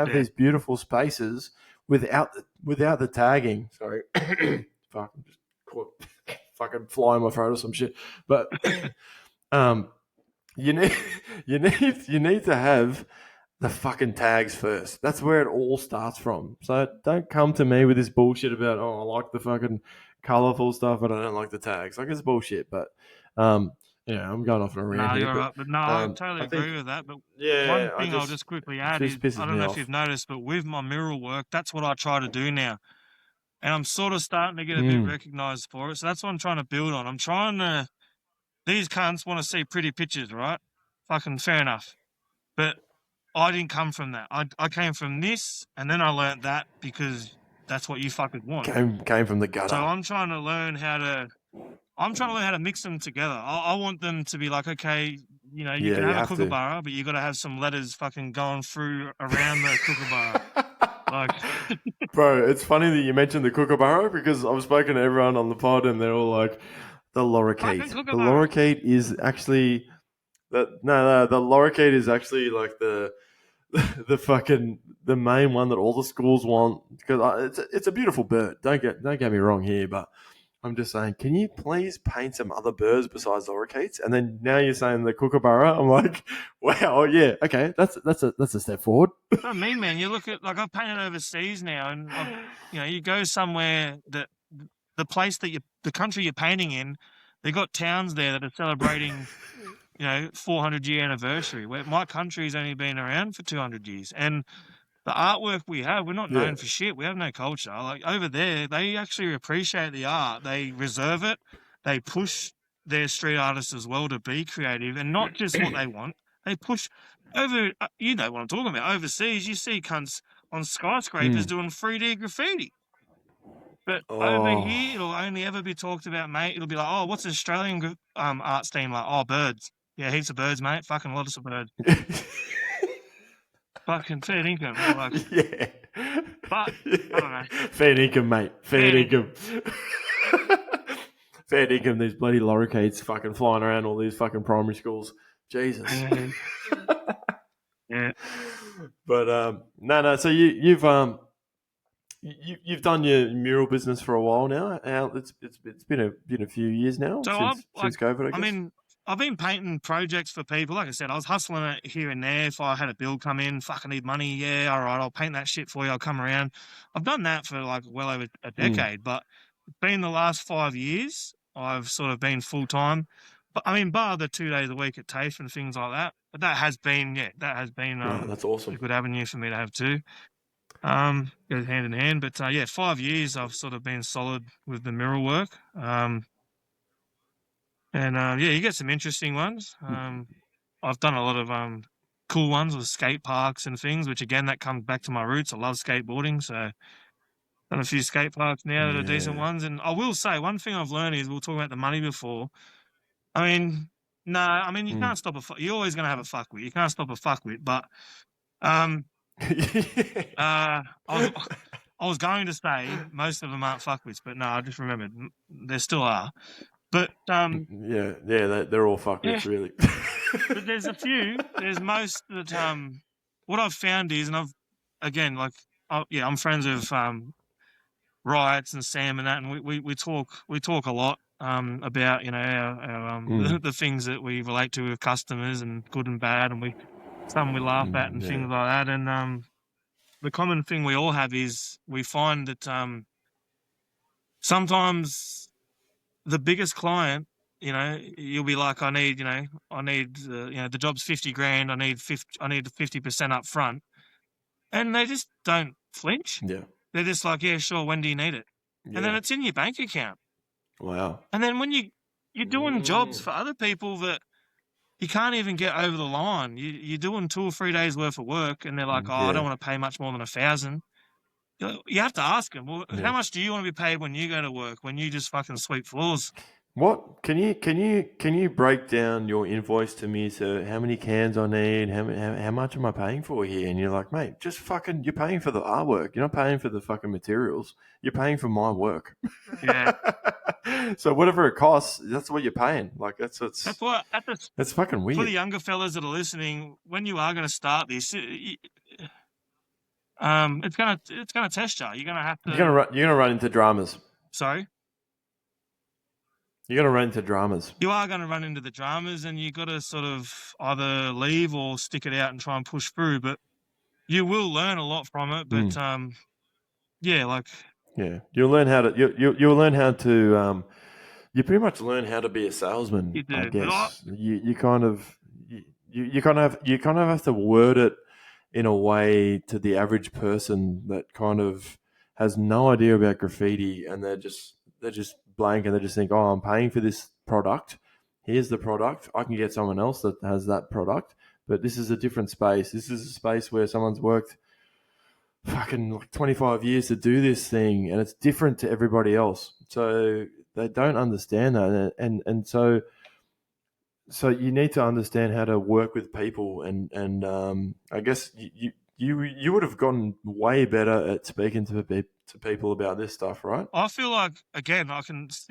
Yeah. these beautiful spaces without the tagging. Sorry, fuck, I'm just caught fucking fly in my throat or some shit. But um, you need you need to have the fucking tags first. That's where it all starts from. So don't come to me with this bullshit about, oh, I like the fucking colorful stuff, but I don't like the tags. Like it's bullshit. But um, I'm going off on a rant No, here. you're But right. But no, I totally I think, agree with that. But yeah, one thing I'll just quickly it add is, just I pisses don't me know if you've off. noticed, but with my mural work, that's what I try to do now. And I'm sort of starting to get a bit Mm. recognized for it. So that's what I'm trying to build on. These cunts want to see pretty pictures, right? Fucking fair enough. But I didn't come from that. I came from this, and then I learnt that because that's what you fuckers want. Came from the So gutter. I'm trying to learn how to mix them together. I want them to be like, okay, you Yeah, can you have a have to. kookaburra, but you got to have some letters fucking going through around the kookaburra. Like, Bro, it's funny that you mentioned the kookaburra because I've spoken to everyone on the pod and they're all like, the fucking lorikeet. The kookaburra. lorikeet is actually the lorikeet is actually like the main one that all the schools want because it's a beautiful bird. Don't get me wrong here, but I'm just saying, can you please paint some other birds besides lorikeets? And then now you're saying the kookaburra. I'm like, wow, yeah, okay, that's a step forward. I mean, man, you look at, like, I've painted overseas now, and you go somewhere that the country you're painting in, they got towns there that are celebrating 400-year anniversary, where my country's only been around for 200 years. And the artwork we have, we're not Yeah. known for shit. We have no culture. Like over there, they actually appreciate the art. They reserve it. They push their street artists as well to be creative and not just what they want. They push over, you know what I'm talking about. Overseas, you see cunts on skyscrapers Mm. doing 3D graffiti. But over Oh. here, it'll only ever be talked about, mate. It'll be like, oh, what's Australian art scene like? Oh, birds. Yeah, heaps of birds, mate. Fucking lots of birds. Fucking fair income. Like, Yeah. but I don't know. Fair income, mate. Fair Fair income. income. Fair income. These bloody lorikeets fucking flying around all these fucking primary schools. Jesus. Yeah. But no. So you've done your mural business for a while now. It's been a few years now So since COVID, I guess. I've been painting projects for people. Like I said, I was hustling it here and there. If I had a bill come in, fuck, I need money. Yeah, all right, I'll paint that shit for you. I'll come around. I've done that for like well over a Mm. decade, but it's been the last 5 years I've sort of been full time. But I mean, bar the 2 days a week at TAFE and things like that. But that has been No, that's a awesome. good avenue for me to have too. Goes hand in hand. But yeah, 5 years I've sort of been solid with the mural work. And yeah, you get some interesting ones. I've done a lot of cool ones with skate parks and things, which again, that comes back to my roots. I love skateboarding, so done a few skate parks now that are decent Yeah. ones. And I will say, one thing I've learned is, we were talking about the money before. I mean, no, I mean, you Mm. can't stop you're always going to have a fuckwit. You can't stop a fuckwit. But um, I was going to say most of them aren't fuckwits, but no, I just remembered there still are. But Yeah, they're all yeah. fuckwits, really. But there's a few. There's most that what I've found is, and I've again, like, I'm friends with Riots and Sam and that, and we talk a lot about our the things that we relate to with customers and good and bad, and some we laugh at and things like that. And the common thing we all have is we find that sometimes the biggest client, you'll be like, I need the job's 50 grand. I need 50% up front, and they just don't flinch. Yeah. They're just like, yeah, sure. When do you need it? Yeah. And then it's in your bank account. Wow. And then when you're doing jobs for other people that you can't even get over the line, you're doing 2 or 3 days worth of work, and they're like, oh, I don't want to pay much more than 1,000. You have to ask them, well, how much do you want to be paid when you go to work, when you just fucking sweep floors? What can you break down your invoice to me? So how many cans I need? How much am I paying for here? And you're like, mate, just fucking, you're paying for the artwork. You're not paying for the fucking materials. You're paying for my work. Yeah. So whatever it costs, that's what you're paying. Like that's fucking weird. For the younger fellas that are listening, when you are going to start this, it's gonna test you. You're gonna have to. You're gonna run into dramas. Sorry. You're going to run into dramas. You are going to run into the dramas, and you got to sort of either leave or stick it out and try and push through. But you will learn a lot from it. But you'll learn how to. You'll learn how to. You pretty much learn how to be a salesman. You do. I guess you kind of have to word it in a way to the average person that kind of has no idea about graffiti, and they're just blank, and they just think, oh, I'm paying for this product. Here's the product. I can get someone else that has that product, but this is a different space. This is a space where someone's worked fucking like 25 years to do this thing, and it's different to everybody else. So they don't understand that, and so you need to understand how to work with people, and I guess you would have gotten way better at speaking to people about this stuff, right? I feel like, again,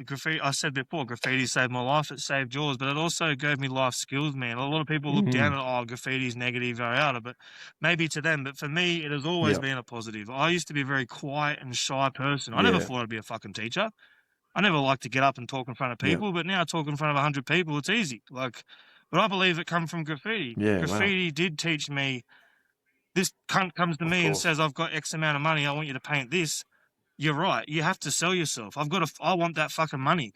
graffiti, I said before, graffiti saved my life, it saved yours, but it also gave me life skills, man. A lot of people look down at, graffiti's negative, but maybe to them, but for me, it has always been a positive. I used to be a very quiet and shy person. I never thought I'd be a fucking teacher. I never liked to get up and talk in front of people, but now I talk in front of 100 people, it's easy. But I believe it comes from graffiti. Graffiti did teach me. This cunt comes to me and says, I've got X amount of money, I want you to paint this. You're right. You have to sell yourself. I want that fucking money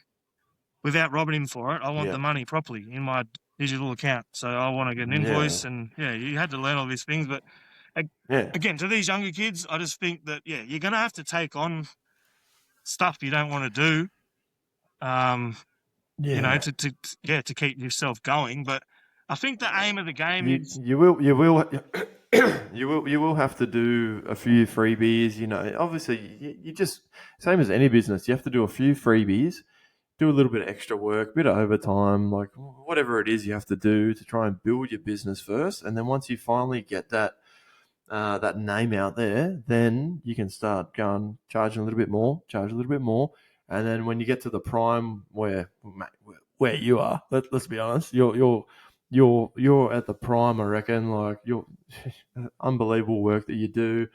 without robbing him for it. I want the money properly in my digital account. So I want to get an invoice, and you had to learn all these things. But again, to these younger kids, I just think that, you're going to have to take on stuff you don't want to do, to keep yourself going. But I think the aim of the game is you will you will have to do a few freebies. Obviously, you just, same as any business, you have to do a few freebies, do a little bit of extra work, a bit of overtime, like whatever it is you have to do to try and build your business first. And then once you finally get that name out there, then you can start charging a little bit more, and then when you get to the prime where you are, let's be honest, you're at the prime, I reckon. Like, you're unbelievable work that you do.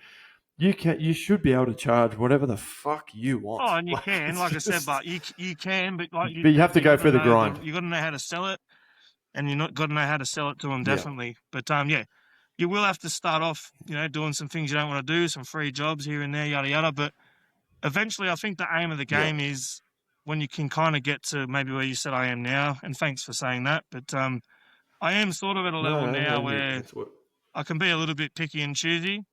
You should be able to charge whatever the fuck you want. Oh, and you can, like I said, but you can, but you have to go through the grind. You got to know how to sell it, and got to know how to sell it to them, definitely. But you will have to start off, doing some things you don't want to do, some free jobs here and there, yada yada. But eventually, I think the aim of the game is when you can kind of get to maybe where you said I am now. And thanks for saying that, but I am sort of at a level now where I can be a little bit picky and choosy.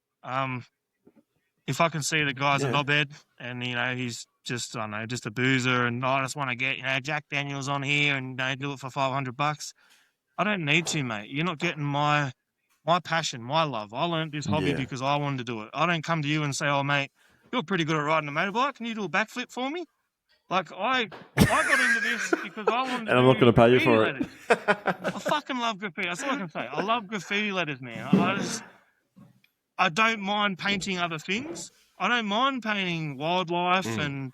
If I can see the guy's a knobhead and, he's just, I don't know, just a boozer, and I just want to get, Jack Daniels on here and do it for $500. I don't need to, mate. You're not getting my passion, my love. I learned this hobby because I wanted to do it. I don't come to you and say, oh, mate, you're pretty good at riding a motorbike. Can you do a backflip for me? Like, I got into this because I wanted to and I'm not going to pay you for letters. I fucking love graffiti. That's all I can say. I love graffiti letters, man. I don't mind painting other things. I don't mind painting wildlife, and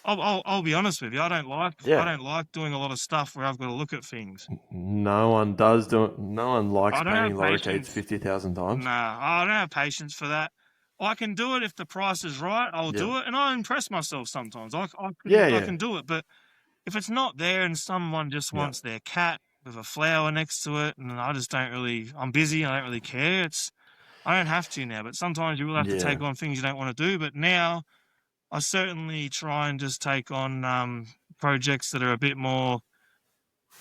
I'll be honest with you. I don't like doing a lot of stuff where I've got to look at things. No one does do it. No one likes painting lorikeets 50,000 times. Nah, I don't have patience for that. I can do it if the price is right. I'll do it, and I impress myself sometimes. I can do it, but if it's not there and someone just Yeah. wants their cat with a flower next to it, and I just don't really, I'm busy, I don't really care. I don't have to now, but sometimes you will have to Yeah. take on things you don't want to do. But now I certainly try and just take on projects that are a bit more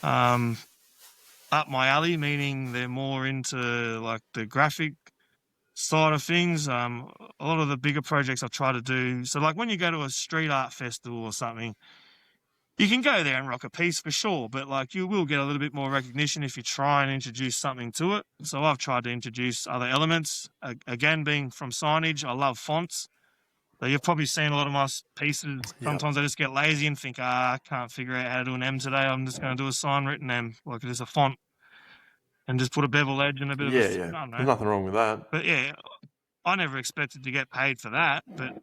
um, up my alley, meaning they're more into like the graphic side of things. A lot of the bigger projects I try to do. So like when you go to a street art festival or something, you can go there and rock a piece for sure, but like you will get a little bit more recognition if you try and introduce something to it. So I've tried to introduce other elements. Again, being from signage, I love fonts. So you've probably seen a lot of my pieces. Yeah. Sometimes I just get lazy and think, I can't figure out how to do an M today. I'm just going to do a sign written M, like it is a font, and just put a bevel edge and a bit of Yeah. I Yeah. don't There's know. nothing wrong with that. But yeah, I never expected to get paid for that. But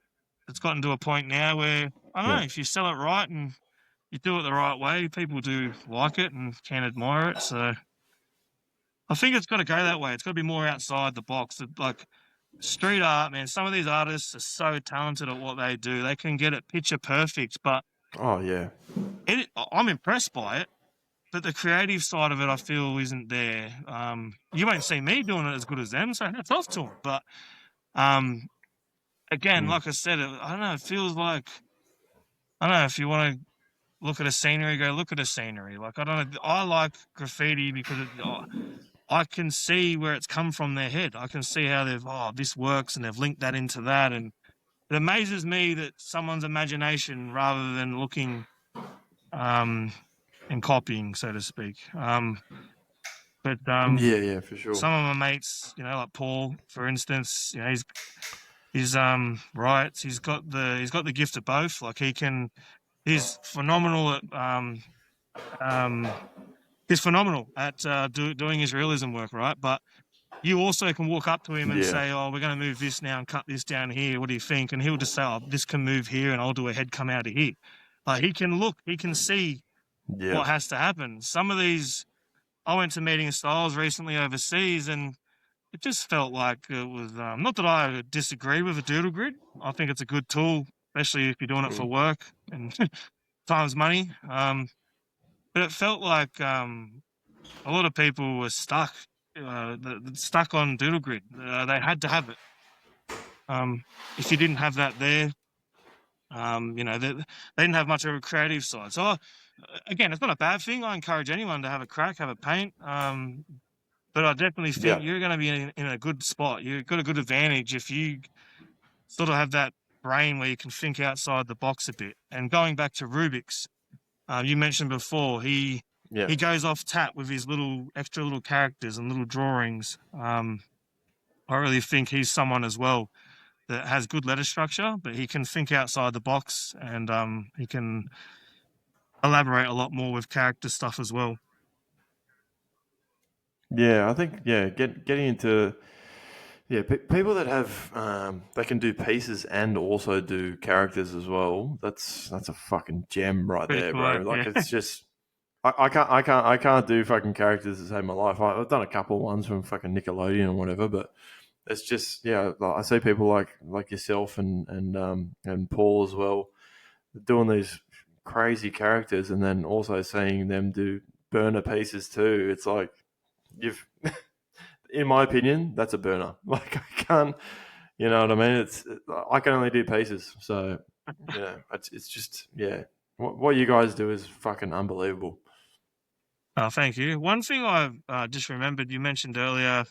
it's gotten to a point now where, I don't know, if you sell it right and you do it the right way, people do like it and can admire it. So I think it's got to go that way. It's got to be more outside the box. Like street art, man, some of these artists are so talented at what they do. They can get it picture perfect, but Oh yeah. I'm impressed by it. But the creative side of it, I feel, isn't there. You won't see me doing it as good as them, so hats off to them. But again, like I said, I don't know. It feels like, I don't know, if you want to look at a scenery, go look at a scenery. Like, I don't know. I like graffiti because I can see where it's come from their head. I can see how this works, and they've linked that into that. And it amazes me that someone's imagination, rather than looking and copying, so to speak. But Yeah. For sure. some of my mates, like Paul, for instance, he's writes. He's got the gift of both. Like he's phenomenal at doing his realism work, right? But you also can walk up to him and say, "Oh, we're going to move this now and cut this down here. What do you think?" And he'll just say, "Oh, this can move here, and I'll do a head come out of here." Like he can see Yeah. what has to happen. Some of these, I went to meeting styles recently overseas, and it just felt like it was not that I disagree with a doodle grid. I think it's a good tool, especially if you're doing it for work and time's money. But it felt like a lot of people were stuck on doodle grid. They had to have it. If you didn't have that there, they didn't have much of a creative side. So again, it's not a bad thing. I encourage anyone to have a crack, have a paint. But I definitely think you're going to be in a good spot. You've got a good advantage if you sort of have that brain where you can think outside the box a bit. And going back to Rubik's, you mentioned before, he goes off tap with his extra little characters and little drawings. I really think he's someone as well that has good letter structure, but he can think outside the box, and he can elaborate a lot more with character stuff as well. Yeah, I think getting into people that have they can do pieces and also do characters as well. That's a fucking gem right Pretty there, cool, bro. Like yeah. it's just I can't do fucking characters to save my life. I've done a couple ones from fucking Nickelodeon or whatever, but it's just like I see people like yourself and Paul as well doing these crazy characters, and then also seeing them do burner pieces too. It's like you've, in my opinion, that's a burner. Like I can't, you know what I mean? I can only do pieces, so it's just What you guys do is fucking unbelievable. Oh, thank you. One thing I've just remembered, you mentioned earlier.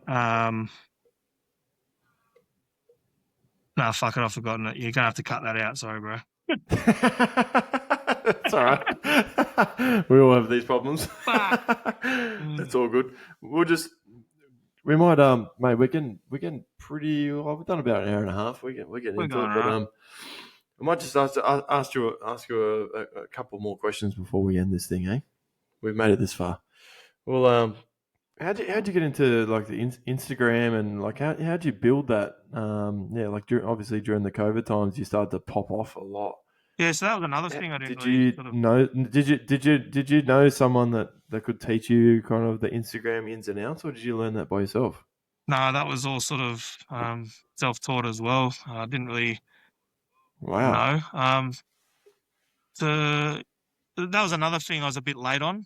No, fuck it, I've forgotten it. You're gonna have to cut that out. Sorry, bro. It's all right. We all have these problems. It's all good. We might mate. We're getting pretty. Well, we've done about an hour and a half. We're getting into it, but I might just ask you a couple more questions before we end this thing, eh? We've made it this far. Well, how'd you get into like the Instagram, and like how'd you build that? Obviously during the COVID times, you started to pop off a lot. Yeah, so that was another thing I didn't Did really you sort of... know? Did you know someone that could teach you kind of the Instagram ins and outs, or did you learn that by yourself? No, that was all sort of self-taught as well. I didn't really Wow. know. The That was another thing I was a bit late on.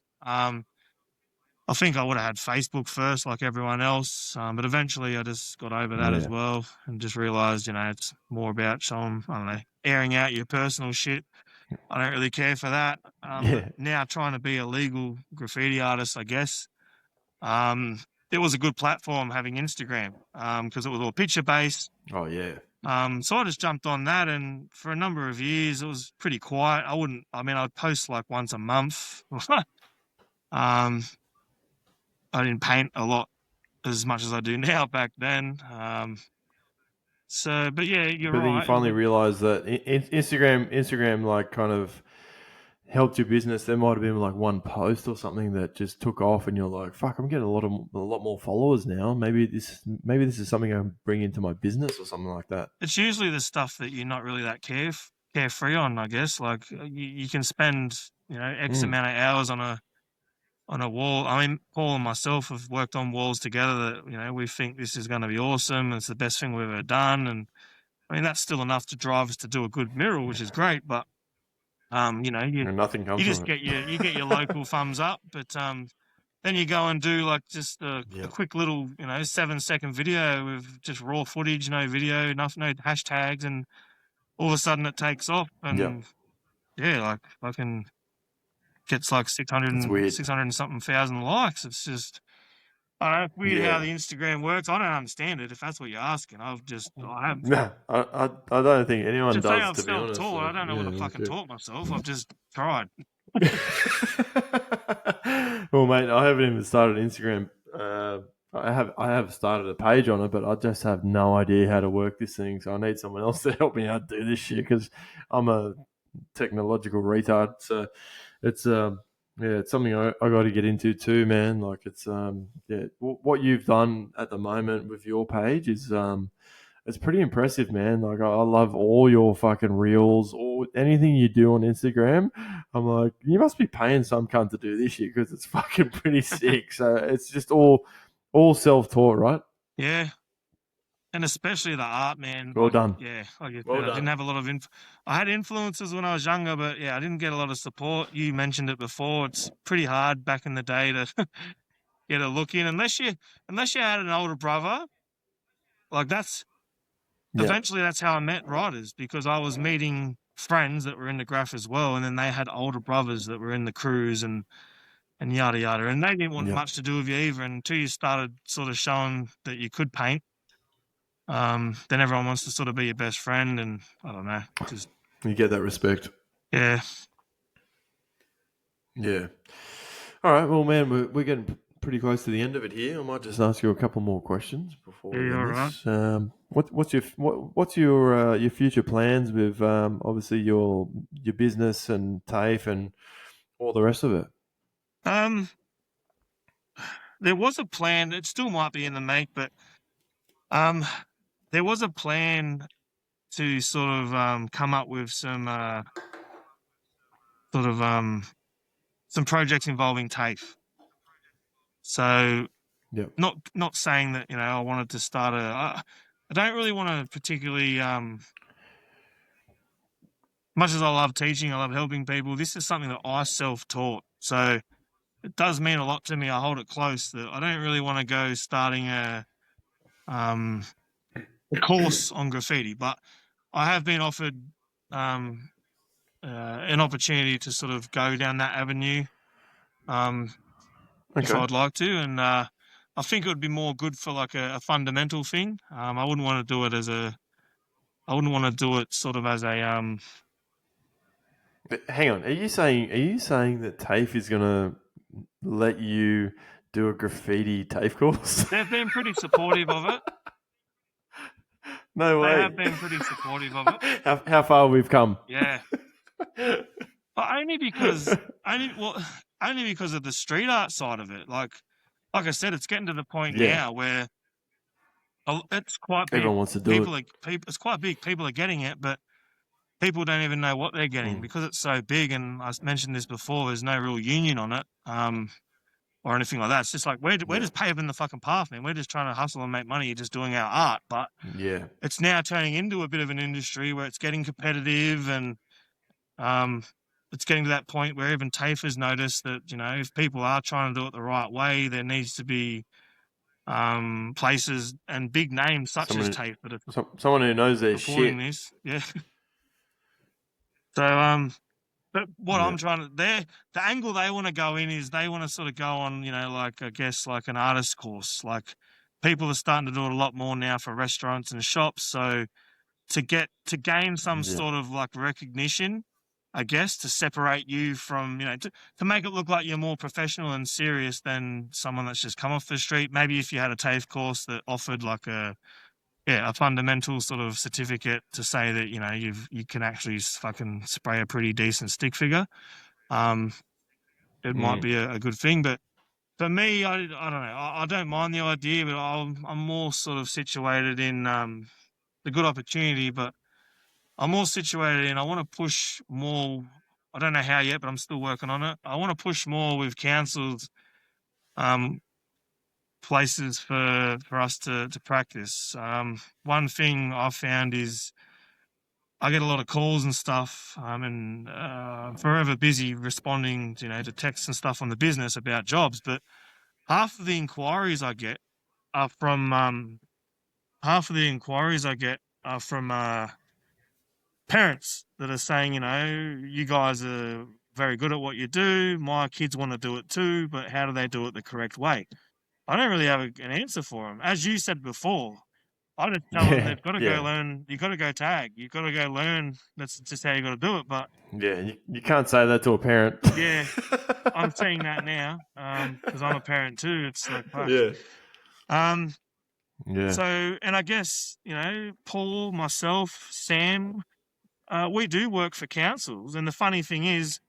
I think I would have had Facebook first, like everyone else, but eventually I just got over that as Yeah. well and just realised, it's more about showing, I don't know, airing out your personal shit. I don't really care for that. But Yeah. now trying to be a legal graffiti artist, I guess, um, it was a good platform having Instagram because it was all picture based. Oh yeah. So I just jumped on that, and for a number of years, it was pretty quiet. I'd post like once a month. um, I didn't paint a lot as much as I do now back then. But yeah, you're But then you right. It finally would. realize that Instagram, like kind of helped your business. There might have been like one post or something that just took off, and you're like, "Fuck, I'm getting a lot more followers now. Maybe this is something I can bring into my business or something like that." It's usually the stuff that you're not really that carefree on, I guess. Like you can spend, X Mm. amount of hours on a wall. I mean, Paul and myself have worked on walls together that, we think this is going to be awesome. It's the best thing we've ever done. And I mean, that's still enough to drive us to do a good mural, which is great. But, you, And nothing you comes just from it. get your local thumbs up. But, then you go and do like just a Yep. quick little, 7-second video with just raw footage, no video, no hashtags. And all of a sudden it takes off. Yep. And yeah, like fucking gets like 600 It's and weird. 600 and something thousand likes. It's just, I don't know, it's weird how Yeah. the Instagram works. I don't understand it if that's what you're asking. I have No, I don't think anyone to say does, I've to be honest. self-taught. I Like, don't know what yeah, I fucking like taught myself. I've just tried. well, mate, I haven't even started Instagram. I have started a page on it, but I just have no idea how to work this thing. So I need someone else to help me out do this shit because I'm a technological retard. So it's yeah, it's something I got to get into too, man. Like it's yeah, what you've done at the moment with your page is it's pretty impressive, man. Like I love all your fucking reels or anything you do on Instagram. I'm like, you must be paying some cunt to do this shit because it's fucking pretty sick. So it's just all self taught, right? Yeah, and especially the art, man. Well done. Like you Well said, I done. didn't have a lot of I had influences when I was younger, but yeah, I didn't get a lot of support. You mentioned it before. It's pretty hard back in the day to get a look in unless you had an older brother. Like Yeah. eventually that's how I met writers because I was meeting friends that were in the graph as well, and then they had older brothers that were in the crews and yada yada, and they didn't want Yeah. much to do with you either until you started sort of showing that you could paint. Then everyone wants to sort of be your best friend, and I don't know, just You get that respect. yeah, Yeah. All right. Well, man, we're getting pretty close to the end of it here. I might just ask you a couple more questions before we yeah, all end right. this. What's your future plans with obviously your business and TAFE and all the rest of it? Um, there was a plan. It still might be in the make, but um, there was a plan to sort of come up with sort of some projects involving TAFE. So Yep. not saying that I wanted to start I don't really want to particularly much as I love teaching, I love helping people. This is something that I self-taught, so it does mean a lot to me. I hold it close that I don't really want to go starting um, a course on graffiti, but I have been offered um, an opportunity to sort of go down that avenue um, if Okay. I'd like to, and I think it would be more good for like a fundamental thing. I wouldn't want to do it I wouldn't want to do it sort of as a But hang on. Are you saying that TAFE is gonna let you do a graffiti TAFE course? they've been pretty supportive of it. No They way. have been pretty supportive of it. How far we've come. Yeah. But only because of the street art side of it. Like I said, it's getting to the point Yeah. now where it's quite big. Everyone wants to do it. It's quite big. People are getting it, but people don't even know what they're getting Mm. because it's so big. And I mentioned this before. There's no real union on it. or anything like that. It's just like we're just paving the fucking path, man. We're just trying to hustle and make money, just doing our art. But it's now turning into a bit of an industry where it's getting competitive, and it's getting to that point where even TAFE has noticed that, you know, if people are trying to do it the right way, there needs to be places and big names such as TAFE that are someone who knows their supporting shit. this. Yeah. So but what I'm trying to the angle they want to go in is they want to sort of go on, you know, like, I guess, like an artist course. Like, people are starting to do it a lot more now for restaurants and shops. So to gain some sort of like recognition, I guess, to separate you from, you know, to make it look like you're more professional and serious than someone that's just come off the street. Maybe if you had a TAFE course that offered like a fundamental sort of certificate to say that, you know, you can actually fucking spray a pretty decent stick figure. It might be a good thing, but for me, I don't know. I don't mind the idea, but I'm more sort of situated in the good opportunity, but I'm more situated in I want to push more. I don't know how yet, but I'm still working on it. I want to push more with councils, places for us to practice. One thing I've found is I get a lot of calls and stuff, and forever busy responding, you know, to texts and stuff on the business about jobs. But half of the inquiries I get are from parents that are saying, you know, you guys are very good at what you do. My kids want to do it too, but how do they do it the correct way? I don't really have an answer for them. As you said before, I just tell them they've got to go learn. You've got to go tag. You've got to go learn. That's just how you got to do it. But you can't say that to a parent. Yeah, I'm seeing that now because I'm a parent too. It's like, fuck. So, and I guess, you know, Paul, myself, Sam, we do work for councils, and the funny thing is,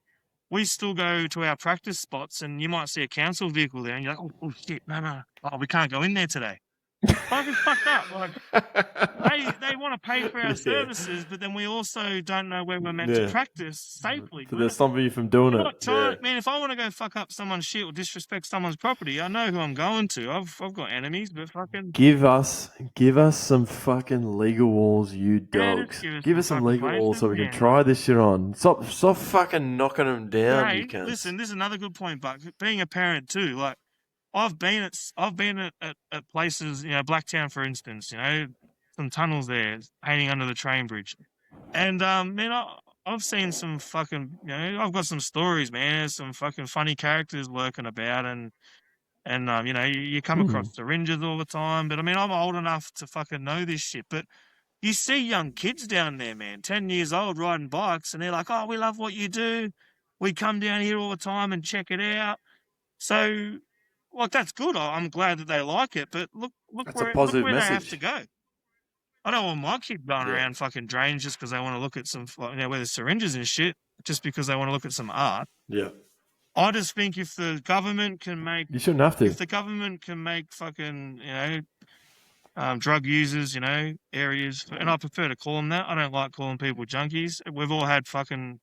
we still go to our practice spots, and you might see a council vehicle there, and you're like, oh shit, no, we can't go in there today. Fucking fucked up. Like, they want to pay for our services, but then we also don't know where we're meant to practice safely. So they're stopping you from doing it. Man, if I want to go fuck up someone's shit or disrespect someone's property, I know who I'm going to. I've got enemies, but fucking give us some fucking legal walls, you dogs. Give us some legal walls so we can try this shit on. Stop fucking knocking them down, you cunts. Listen, this is another good point, Buck. Being a parent too, like, I've been at places, you know, Blacktown, for instance, you know, some tunnels there, painting under the train bridge. And, man, I've seen some fucking, you know, I've got some stories, man. There's some fucking funny characters lurking about, and you know, you come across syringes all the time. But, I mean, I'm old enough to fucking know this shit. But you see young kids down there, man, 10 years old, riding bikes, and they're like, oh, we love what you do. We come down here all the time and check it out. So, like, that's good. I'm glad that they like it, but look where they have to go. I don't want my kid going around fucking drains just because they want to look at some, you know, where there's syringes and shit, just because they want to look at some art. Yeah. I just think if the government can make... You shouldn't have to. If the government can make fucking, you know, drug users, you know, areas, and I prefer to call them that. I don't like calling people junkies. We've all had fucking...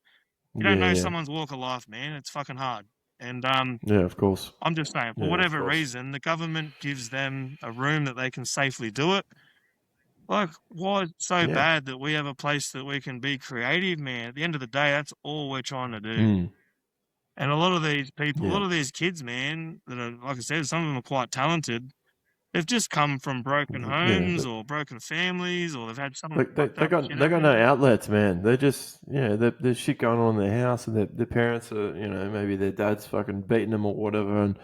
You don't know someone's walk of life, man. It's fucking hard. And yeah, of course. I'm just saying, for whatever reason, the government gives them a room that they can safely do it. Like, why it's so bad that we have a place that we can be creative, man? At the end of the day, that's all we're trying to do. And a lot of these people, a lot of these kids, man, that are, like I said, some of them are quite talented. They've just come from broken homes or broken families, or they've had someone. They got no outlets, man. They're just, you know, there's shit going on in their house, and their parents are, you know, maybe their dad's fucking beating them or whatever, and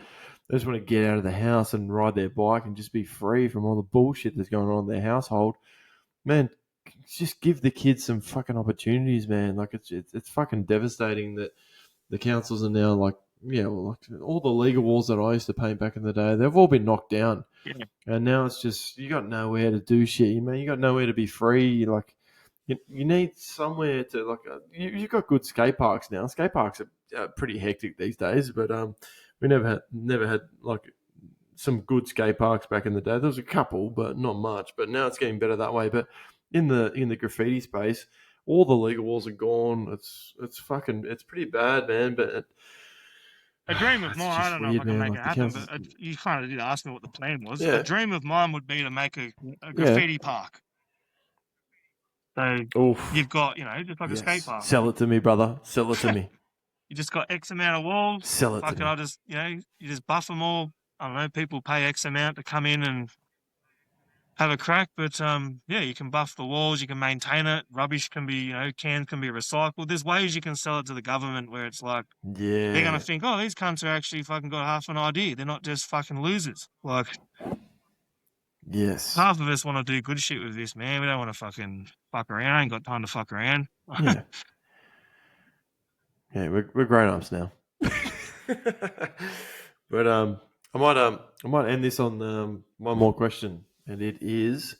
they just want to get out of the house and ride their bike and just be free from all the bullshit that's going on in their household. Man, just give the kids some fucking opportunities, man. Like, it's fucking devastating that the councils are now like, yeah, well, like all the legal walls that I used to paint back in the day, they've all been knocked down. Yeah. And now it's just, you got nowhere to do shit. You got nowhere to be free. Like, you need somewhere to, like, you've got good skate parks now. Skate parks are pretty hectic these days, but we never had like some good skate parks back in the day. There was a couple, but not much. But now it's getting better that way. But in the graffiti space, all the legal walls are gone. It's pretty bad, man. But A dream of That's mine, I just don't know if I weird, can man. make Like it the happen, council. but you kind of did ask me what the plan was. A Yeah, dream of mine would be to make a yeah. graffiti park. So Oof. you've got, just like a skate Yes. park. Sell it to me, brother. Sell it to me. You just got X amount of walls. Sell it to Fucking, me. you just buff them all. I don't know, people pay X amount to come in and have a crack, but yeah, you can buff the walls, you can maintain it. Rubbish can be, cans can be recycled. There's ways you can sell it to the government where it's like they're gonna Yeah. think, oh, these cunts are actually fucking got half an idea. They're not just fucking losers. Like Yes. half of us want to do good shit with this, man. We don't want to fucking fuck around. I ain't got time to fuck around. Yeah. Yeah. We're grown ups now. But I might end this on one more question, and it is,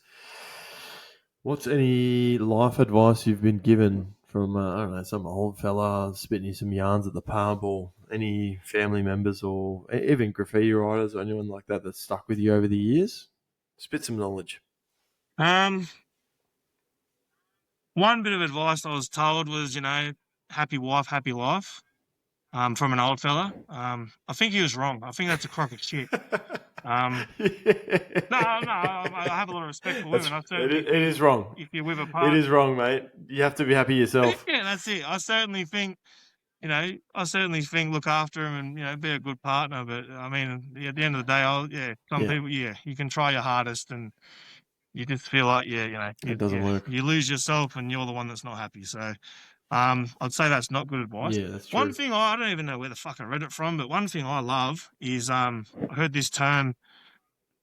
what's any life advice you've been given from I don't know, some old fella spitting you some yarns at the pub, or any family members, or even graffiti writers or anyone like that that's stuck with you over the years? Spit some knowledge. um, One bit of advice I was told was, happy wife, happy life. From an old fella. I think he was wrong. I think that's a crock of shit. No, I have a lot of respect for women. I certainly It think is wrong. if you're with a It partner, is wrong, mate. You have to be happy yourself. yeah, that's it. I certainly think, look after him and be a good partner. But I mean, at the end of the day, some Yeah. people, you can try your hardest and you just feel like, It doesn't work. you lose yourself and you're the one that's not happy. So, I'd say that's not good advice. Yeah, that's true. One thing I don't even know where the fuck I read it from, but one thing I love is I heard this term.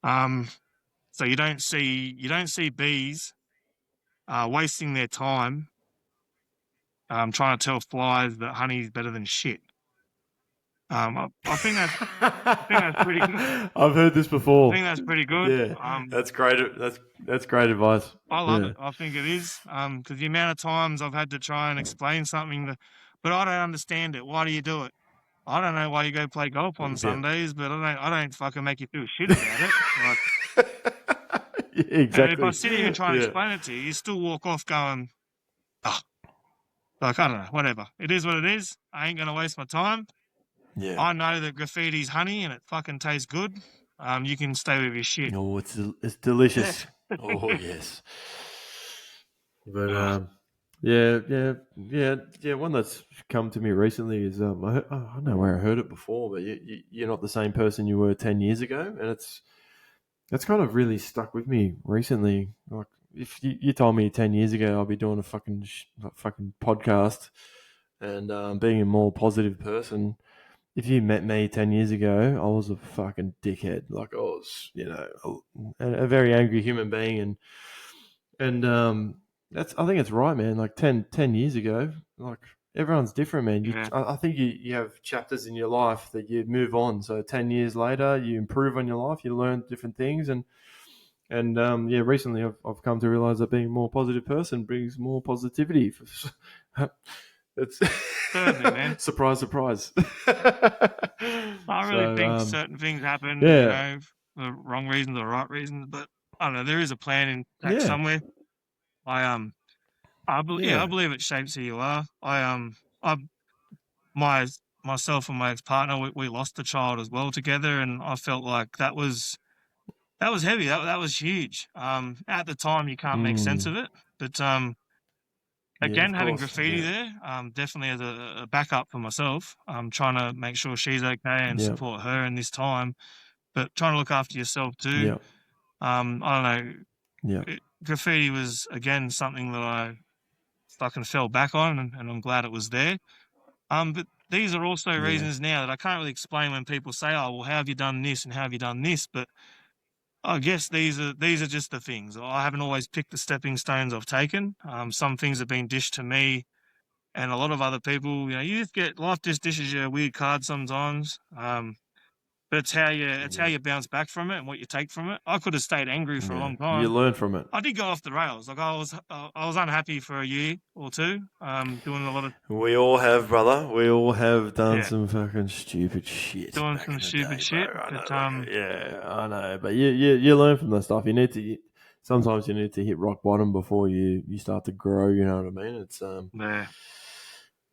So you don't see bees wasting their time trying to tell flies that honey's better than shit. I think that's pretty good. I've heard this before. I think that's pretty good. Yeah, that's great. That's great advice. I love it. I think it is because the amount of times I've had to try and explain something but I don't understand it. Why do you do it? I don't know why you go play golf on Sundays, but I don't fucking make you feel shit about it. Like, yeah, exactly. and if I sit here and try and explain it to you, you still walk off going, oh, like, I don't know, whatever. It is what it is. I ain't going to waste my time. Yeah. I know that graffiti's honey and it fucking tastes good. You can stay with your shit. Oh, it's delicious. Oh, yes. But yeah. One that's come to me recently is I don't know where I heard it before, but you're not the same person you were 10 years ago, and that's kind of really stuck with me recently. Like, if you told me 10 years ago I'll be doing a fucking podcast and being a more positive person, if you met me 10 years ago, I was a fucking dickhead. Like, I was, a very angry human being, and I think it's right, man. Like 10 years ago, like, everyone's different, man. I think you have chapters in your life that you move on. So 10 years later, you improve on your life, you learn different things, and recently I've come to realize that being a more positive person brings more positivity. It's Certainly, man. Surprise. I really think certain things happen, for the wrong reasons or right reasons, but I don't know. There is a plan in fact somewhere. I believe it shapes who you are. Myself and my ex-partner, we lost a child as well together, and I felt like that was heavy. That was huge. At the time, you can't make sense of it, but again, having graffiti there, definitely as a backup for myself. I'm trying to make sure she's okay and support her in this time, but trying to look after yourself too. Yeah. I don't know. Yeah. Graffiti was again something that I fucking fell back on, and I'm glad it was there. But these are also reasons now that I can't really explain when people say, "Oh, well, how have you done this and how have you done this?" But I guess these are just the things. I haven't always picked the stepping stones I've taken. Some things have been dished to me, and a lot of other people. You just get life just dishes you a weird card sometimes. But it's how you bounce back from it and what you take from it. I could have stayed angry for a long time. You learn from it. I did go off the rails. Like I was unhappy for a year or two. Doing a lot of. We all have, brother. We all have done some fucking stupid shit. Doing some stupid shit. But, I know. But you learn from that stuff. Sometimes you need to hit rock bottom before you start to grow. You know what I mean? It's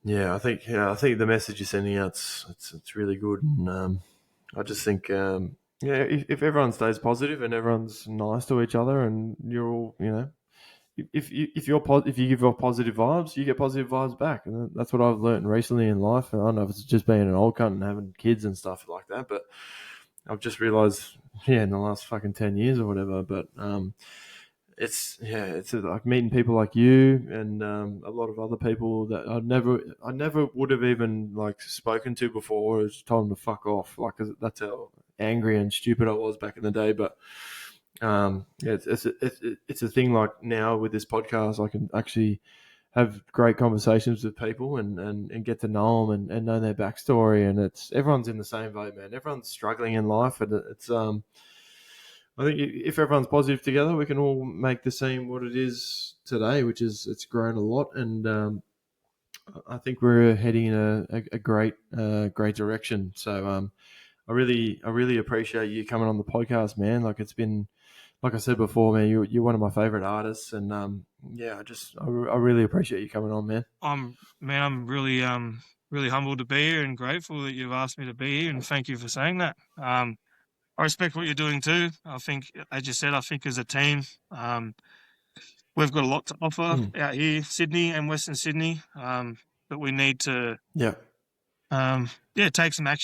Yeah, I think the message you're sending out it's really good, and I just think yeah, if everyone stays positive and everyone's nice to each other, and you're all if you give off positive vibes, you get positive vibes back, and that's what I've learned recently in life. And I don't know if it's just being an old cunt and having kids and stuff like that, but I've just realised, in the last fucking 10 years or whatever. But it's like meeting people like you and a lot of other people that I never would have even like spoken to before. Or just told them to fuck off, like 'cause that's how angry and stupid I was back in the day. But yeah, it's a thing. Like now with this podcast, I can actually have great conversations with people and get to know them and know their backstory. And it's everyone's in the same boat, man. Everyone's struggling in life, and it's I think if everyone's positive together, we can all make the scene what it is today, which is it's grown a lot, and I think we're heading in a great direction. So I really appreciate you coming on the podcast, man. Like it's been, like I said before, man, you're one of my favorite artists, and yeah, I really appreciate you coming on, man. I'm really humbled to be here and grateful that you've asked me to be here, and thank you for saying that. I respect what you're doing too. I think, as you said, I think as a team, we've got a lot to offer Mm. out here, Sydney and Western Sydney, but we need to, Yeah. take some action.